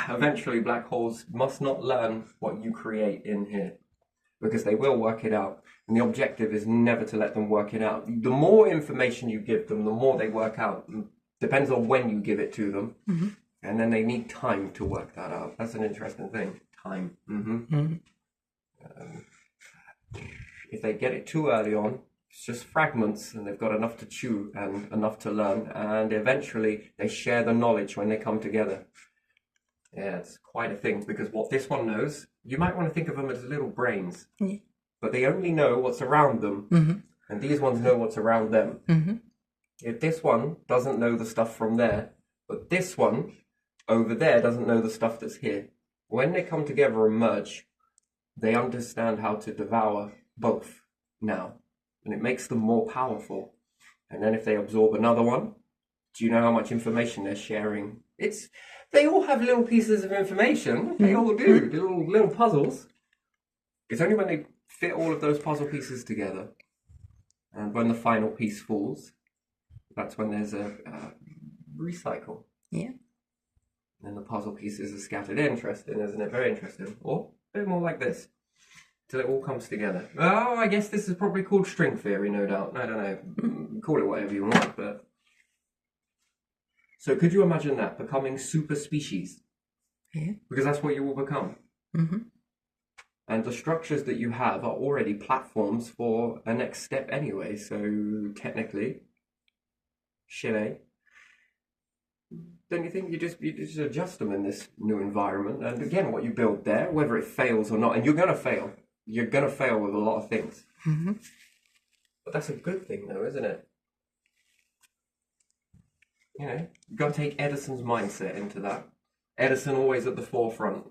Eventually black holes must not learn what you create in here, because they will work it out. And the objective is never to let them work it out. The more information you give them, the more they work out. Depends on when you give it to them. And then they need time to work that out. That's an interesting thing. Time. If they get it too early on, it's just fragments, and they've got enough to chew and enough to learn, and eventually they share the knowledge when they come together. Yeah, it's quite a thing, because what this one knows, you might want to think of them as little brains, but they only know what's around them, and these ones know what's around them. If this one doesn't know the stuff from there, but this one over there doesn't know the stuff that's here, when they come together and merge, they understand how to devour both now. And it makes them more powerful. And then if they absorb another one, do you know how much information they're sharing? They all have little pieces of information. They all do. Little puzzles. It's only when they fit all of those puzzle pieces together, and when the final piece falls, that's when there's a recycle. Yeah. And the puzzle pieces are scattered. Interesting, isn't it? Very interesting. Or a bit more like this, till it all comes together. Oh, I guess this is probably called string theory, no doubt. I don't know. Call it whatever you want, but... So could you imagine that, becoming super species? Yeah. Because that's what you will become. And the structures that you have are already platforms for a next step anyway, so technically, don't you think you just adjust them in this new environment? And again, what you build there, whether it fails or not, and you're going to fail. You're going to fail with a lot of things. But that's a good thing, though, isn't it? You know, you've got to take Edison's mindset into that. Edison always at the forefront.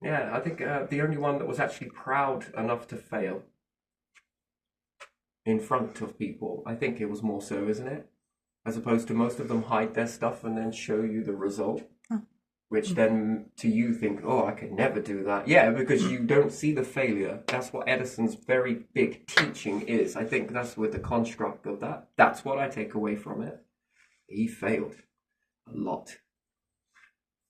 Yeah, I think the only one that was actually proud enough to fail in front of people, I think it was more so, isn't it? As opposed to most of them hide their stuff and then show you the result, which then to you think, oh, I could never do that. Yeah, because you don't see the failure. That's what Edison's very big teaching is. I think that's with the construct of that. That's what I take away from it. He failed a lot.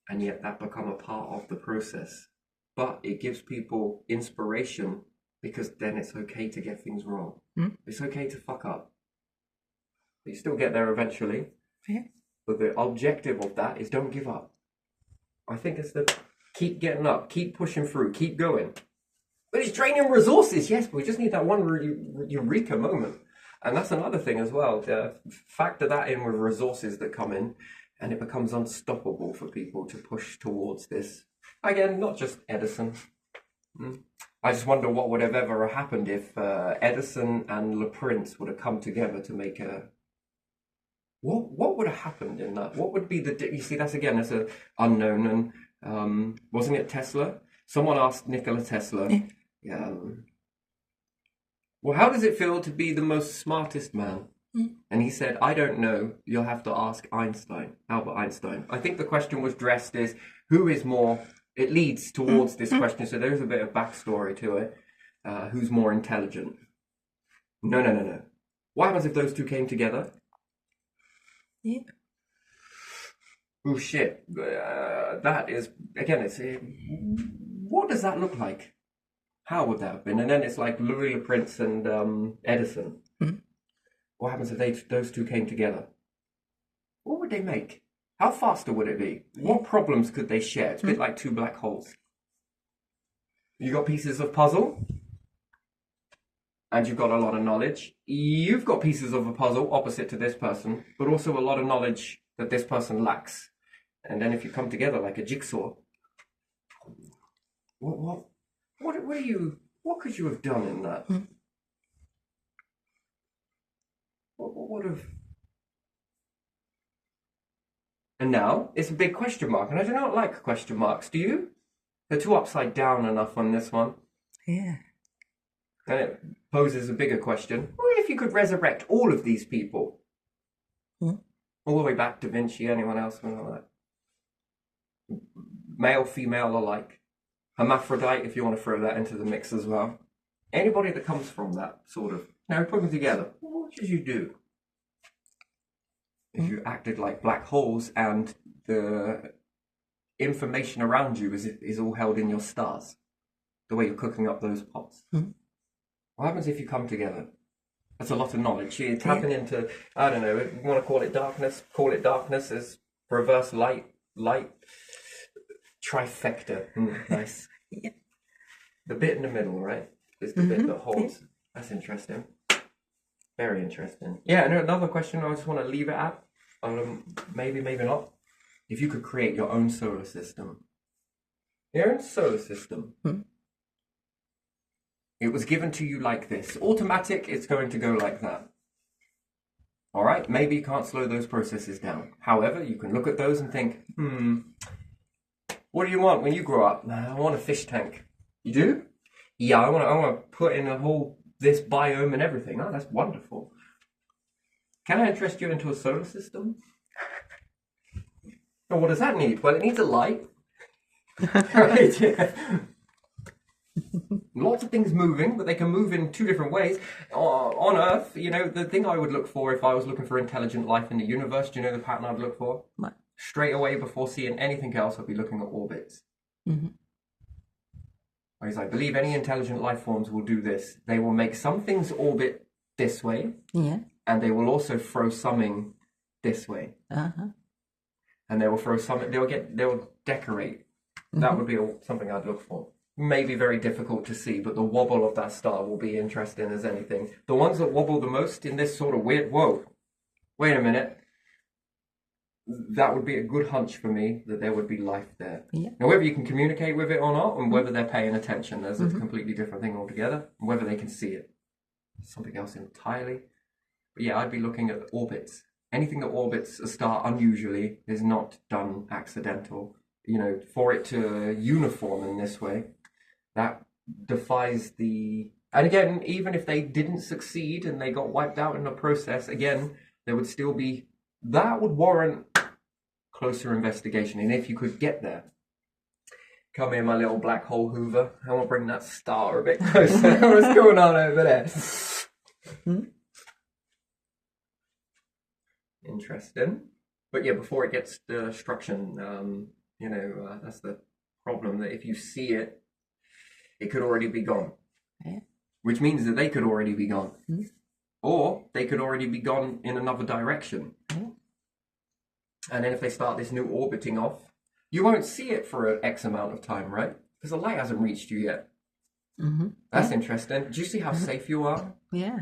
And yet that become a part of the process. But it gives people inspiration, because then it's okay to get things wrong. It's okay to fuck up. You still get there eventually. Yeah. But the objective of that is don't give up. I think it's the keep getting up, keep pushing through, keep going. But it's draining resources, yes, but we just need that one eureka moment. And that's another thing as well. Factor that in with resources that come in, and it becomes unstoppable for people to push towards this. Again, not just Edison. I just wonder what would have ever happened if Edison and Le Prince would have come together to make a. What would have happened in that? What would be you see, that's a unknown, and wasn't it Tesla? Someone asked Nikola Tesla, well, how does it feel to be the most smartest man? And he said, I don't know. You'll have to ask Einstein, Albert Einstein. I think the question was dressed as who is more. It leads towards this question, so there's a bit of backstory to it. Who's more intelligent? No. What happens if those two came together? Yeah. Oh shit! That is again. It's what does that look like? How would that have been? And then it's like Louis Le Prince and Edison. What happens if those two came together? What would they make? How faster would it be? What problems could they share? It's a bit like two black holes. You got pieces of puzzle, and you've got a lot of knowledge. You've got pieces of a puzzle opposite to this person, but also a lot of knowledge that this person lacks. And then if you come together like a jigsaw, what could you have done in that? What would have? And now it's a big question mark, and I do not like question marks. Do you? They're too upside down enough on this one. Yeah. And it poses a bigger question. What if you could resurrect all of these people? All the way back to Da Vinci, anyone else, and all that. Male, female alike. Hermaphrodite, if you want to throw that into the mix as well. Anybody that comes from that sort of. Now, put them together. What should you do? If you acted like black holes and the information around you is all held in your stars, the way you're cooking up those pots. What happens if you come together? That's a lot of knowledge. You're tapping into, I don't know, you want to call it darkness as reverse light trifecta. Nice. Yeah. The bit in the middle, right, is the bit that holds. That's interesting. Very interesting. Yeah, and another question I just want to leave it at, maybe not. If you could create your own solar system. Your own solar system. It was given to you like this. Automatic, it's going to go like that. All right? Maybe you can't slow those processes down. However, you can look at those and think, what do you want when you grow up? I want a fish tank. You do? Yeah, I want to put in this biome and everything. Oh, that's wonderful. Can I interest you into a solar system? Oh, what does that need? Well, it needs a light. Right? Yeah. Lots of things moving, but they can move in two different ways. On Earth, the thing I would look for if I was looking for intelligent life in the universe, do you know the pattern I'd look for? What? Straight away, before seeing anything else, I'd be looking at orbits. Because I believe any intelligent life forms will do this. They will make some things orbit this way, and they will also throw something this way. And they will throw something. They will decorate. That would be something I'd look for. Maybe very difficult to see, but the wobble of that star will be interesting as anything. The ones that wobble the most in this sort of weird. Whoa, wait a minute. That would be a good hunch for me that there would be life there. Now, whether you can communicate with it or not, and whether they're paying attention, there's a completely different thing altogether. And whether they can see it, something else entirely. But yeah, I'd be looking at orbits. Anything that orbits a star unusually is not done accidental. For it to uniform in this way, that defies the. And again, even if they didn't succeed and they got wiped out in the process, again, there would still be. That would warrant closer investigation. And if you could get there, come here, my little black hole Hoover. I want to bring that star a bit closer. What's going on over there? Interesting. But yeah, before it gets to destruction, that's the problem. That if you see it, it could already be gone. Which means that they could already be gone. Or they could already be gone in another direction. And then if they start this new orbiting off, you won't see it for an X amount of time, right? Because the light hasn't reached you yet. That's interesting. Do you see how safe you are? Yeah.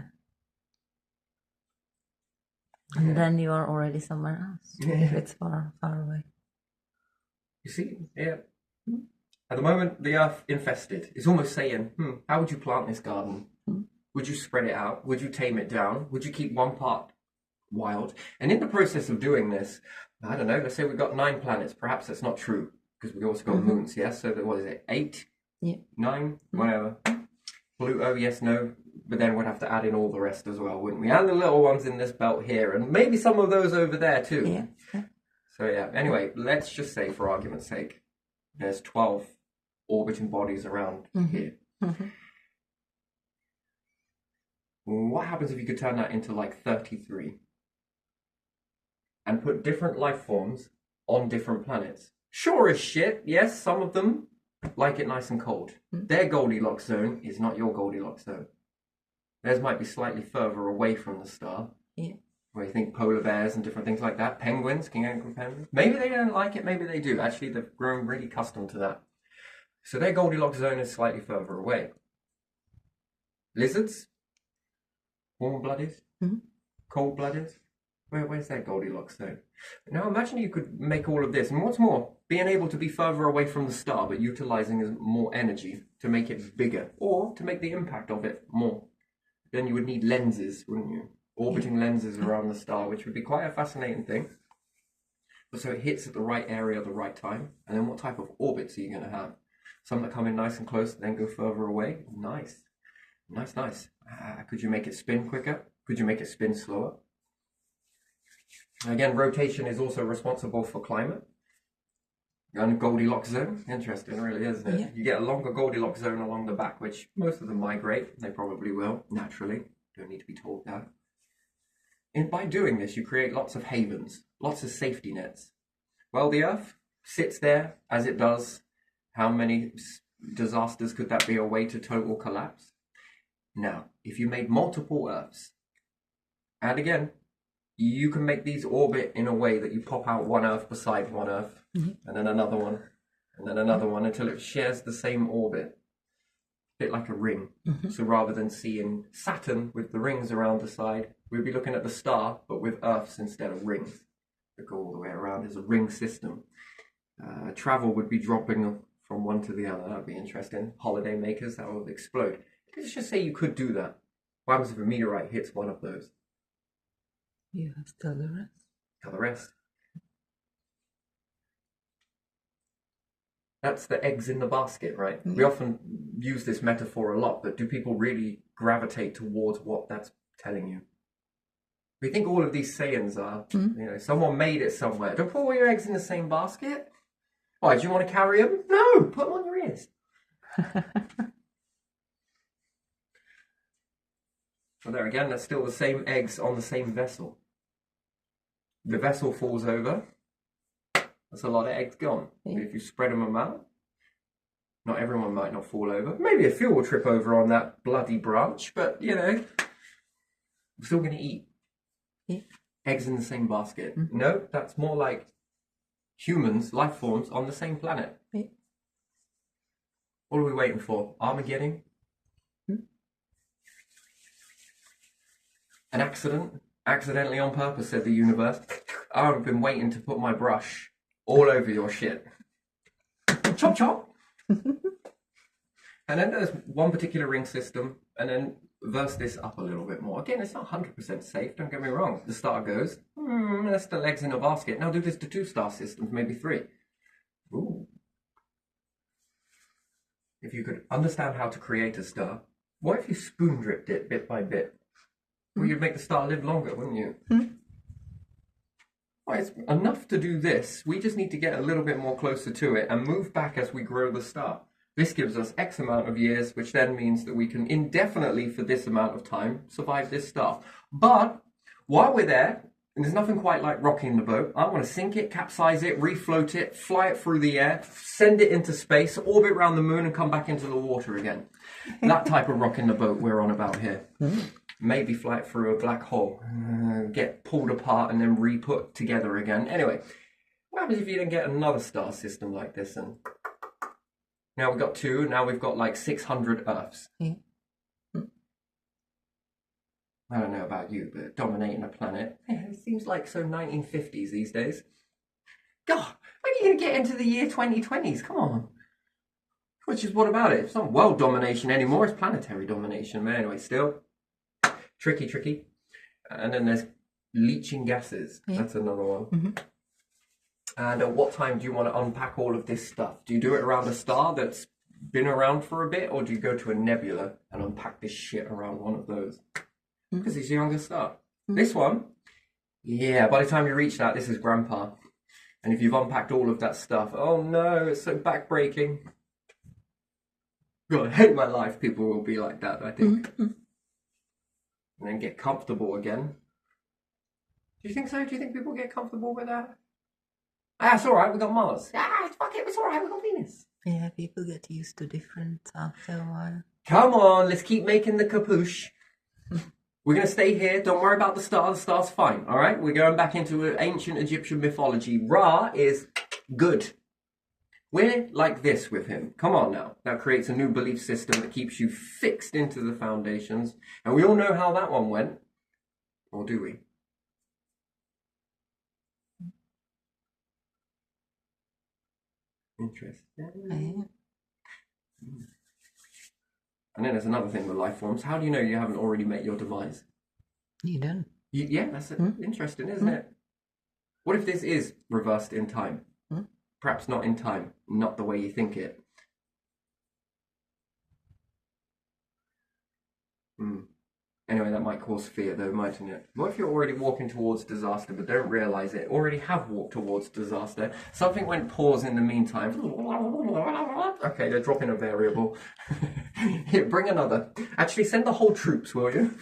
And then you are already somewhere else. If it's far away. You see? Yeah. At the moment, the Earth infested. It's almost saying, how would you plant this garden? Would you spread it out? Would you tame it down? Would you keep one part wild? And in the process of doing this, I don't know, let's say we've got 9 planets. Perhaps that's not true, because we've also got moons, yes? So what is it, 8? Yeah. 9? Whatever. Pluto, yes, no. But then we'd have to add in all the rest as well, wouldn't we? And the little ones in this belt here, and maybe some of those over there too. Yeah. So yeah, anyway, let's just say, for argument's sake, there's 12 orbiting bodies around here. What happens if you could turn that into like 33 and put different life forms on different planets? Sure as shit, yes, some of them like it nice and cold. Their Goldilocks zone is not your Goldilocks zone. Theirs might be slightly further away from the star. Yeah. Where you think polar bears and different things like that. Penguins, king angry penguins. Maybe they don't like it, maybe they do. Actually, they've grown really accustomed to that. So their Goldilocks zone is slightly further away. Lizards? Warm-blooded? Cold-blooded? Where's their Goldilocks zone? Now imagine you could make all of this, and what's more, being able to be further away from the star, but utilizing more energy to make it bigger, or to make the impact of it more. Then you would need lenses, wouldn't you? Orbiting lenses around the star, which would be quite a fascinating thing. But so it hits at the right area at the right time. And then what type of orbits are you going to have? Some that come in nice and close, then go further away? Nice. Nice. Could you make it spin quicker? Could you make it spin slower? Again, rotation is also responsible for climate. And Goldilocks zone, interesting really, isn't it? Yeah. You get a longer Goldilocks zone along the back, which most of them migrate. They probably will, naturally. Don't need to be told that. And by doing this, you create lots of havens, lots of safety nets. Well, the Earth sits there as it does. How many disasters could that be away to total collapse? Now, if you made multiple Earths, and again, you can make these orbit in a way that you pop out one Earth beside one Earth, and then another one, and then another one, until it shares the same orbit. A bit like a ring. So rather than seeing Saturn with the rings around the side, we'd be looking at the star, but with Earths instead of rings that go all the way around as a ring system. Travel would be dropping from one to the other. That would be interesting. Holiday makers, that would explode. Let's just say you could do that. What happens if a meteorite hits one of those? You have still the rest. Tell the rest. That's the eggs in the basket, right? We often use this metaphor a lot, but do people really gravitate towards what that's telling you? We think all of these sayings are, someone made it somewhere. Don't put all your eggs in the same basket. Why, do you want to carry them? No, put them on your ears. So there again, that's still the same eggs on the same vessel. The vessel falls over. That's a lot of eggs gone. Yeah. If you spread them out, not everyone might not fall over. Maybe a few will trip over on that bloody branch, but, we're still going to eat. Yeah. Eggs in the same basket. No, that's more like humans, life forms on the same planet. Yeah. What are we waiting for? Armageddon? An accident? Accidentally on purpose, said the universe. I've been waiting to put my brush all over your shit. Chop chop! And then there's one particular ring system, and then verse this up a little bit more. Again, it's not 100% safe, don't get me wrong. The star goes, that's the legs in a basket. Now do this to 2-star systems, maybe 3. Ooh. If you could understand how to create a star, what if you spoon dripped it bit by bit? Well, you'd make the star live longer, wouldn't you? Well, it's enough to do this. We just need to get a little bit more closer to it and move back as we grow the star. This gives us X amount of years, which then means that we can indefinitely, for this amount of time, survive this star. But while we're there, and there's nothing quite like rocking the boat, I want to sink it, capsize it, refloat it, fly it through the air, send it into space, orbit around the moon, and come back into the water again. That type of rocking the boat we're on about here. Maybe fly it through a black hole, get pulled apart and then re-put together again. Anyway, what happens if you then get another star system like this? And now we've got 2, now we've got like 600 Earths. I don't know about you, but dominating a planet, it seems like so 1950s these days. God, when are you going to get into the year 2020s? Come on. Which is what about it? It's not world domination anymore, it's planetary domination. But anyway, still tricky. And then there's leaching gases. Yeah. That's another one. Mm-hmm. And at what time do you want to unpack all of this stuff? Do you do it around a star that's been around for a bit, or do you go to a nebula and unpack this shit around one of those? Because it's a younger star. This one, yeah, by the time you reach that, this is Grandpa. And if you've unpacked all of that stuff, oh no, it's so backbreaking. God, I hate my life. People will be like that, I think. And then get comfortable again. Do you think so? Do you think people get comfortable with that? Ah, it's alright, we got Mars. Ah, fuck it, it's alright, we got Venus. Yeah, people get used to different after a while. Come on, let's keep making the capuche. We're going to stay here. Don't worry about the star. The star's fine, all right? We're going back into ancient Egyptian mythology. Ra is good. We're like this with him. Come on now. That creates a new belief system that keeps you fixed into the foundations. And we all know how that one went. Or do we? Interesting. And then there's another thing with life forms. How do you know you haven't already met your demise? You don't. Yeah, that's interesting, isn't it? What if this is reversed in time? Perhaps not in time, not the way you think it. Anyway, that might cause fear though, mightn't it? What if you're already walking towards disaster but don't realise it? Already have walked towards disaster. Something went pause in the meantime. Okay, they're dropping a variable. Here, bring another. Actually, send the whole troops, will you?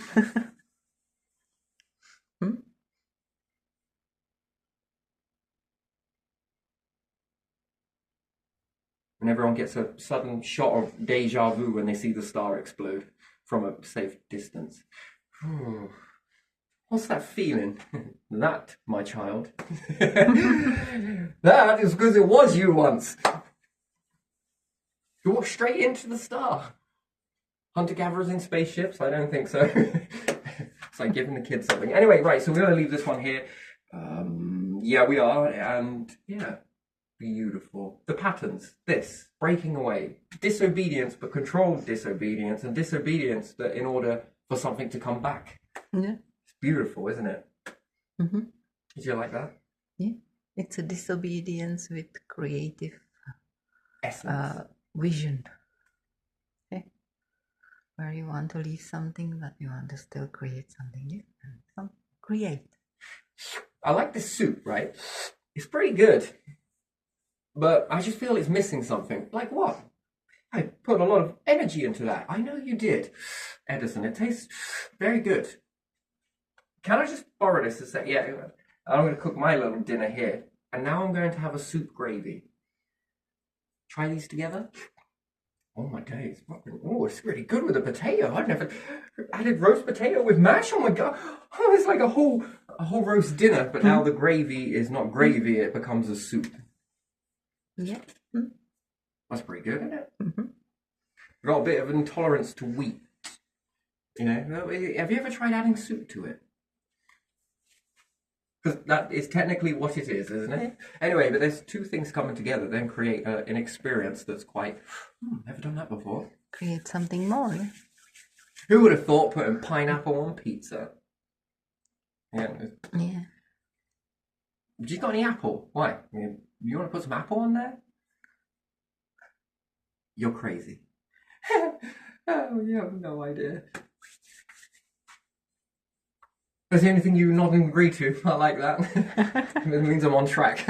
And everyone gets a sudden shot of deja vu when they see the star explode from a safe distance. What's that feeling? That, my child. That is because it was you once. You walk straight into the star. Hunter-gatherers in spaceships? I don't think so. It's like giving the kids something. Anyway, right, so we're going to leave this one here. Yeah, we are. And yeah, beautiful. The patterns. This. Breaking away. Disobedience, but controlled disobedience. And disobedience that in order for something to come back. Yeah. It's beautiful, isn't it? Mm-hmm. Did you like that? Yeah. It's a disobedience with creative essence. Vision. Okay. Where you want to leave something, but you want to still create something different. Create. I like this soup, right? It's pretty good. But I just feel it's missing something. Like what? I put a lot of energy into that. I know you did, Edison. It tastes very good. Can I just borrow this a sec? Yeah, I'm going to cook my little dinner here. And now I'm going to have a soup gravy. Try these together. Oh my days. Oh, it's really good with a potato. I've never added roast potato with mash. Oh my God. Oh, it's like a whole roast dinner. But now the gravy is not gravy. It becomes a soup. Yeah. That's pretty good, isn't it? Mm-hmm. Got a bit of intolerance to wheat. You know, have you ever tried adding soup to it? Because that is technically what it is, isn't it? Anyway, but there's two things coming together, then create an experience that's quite, never done that before. Create something more. Yeah? Who would have thought putting pineapple on pizza? Yeah. Yeah. Have you got any apple? Why? You want to put some apple on there? You're crazy. Oh, you have no idea. That's the only thing you not agree to. I like that. It means I'm on track.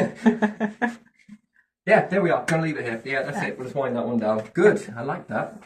Yeah, there we are. Gonna leave it here. Yeah, that's it. We'll just wind that one down. Good. I like that.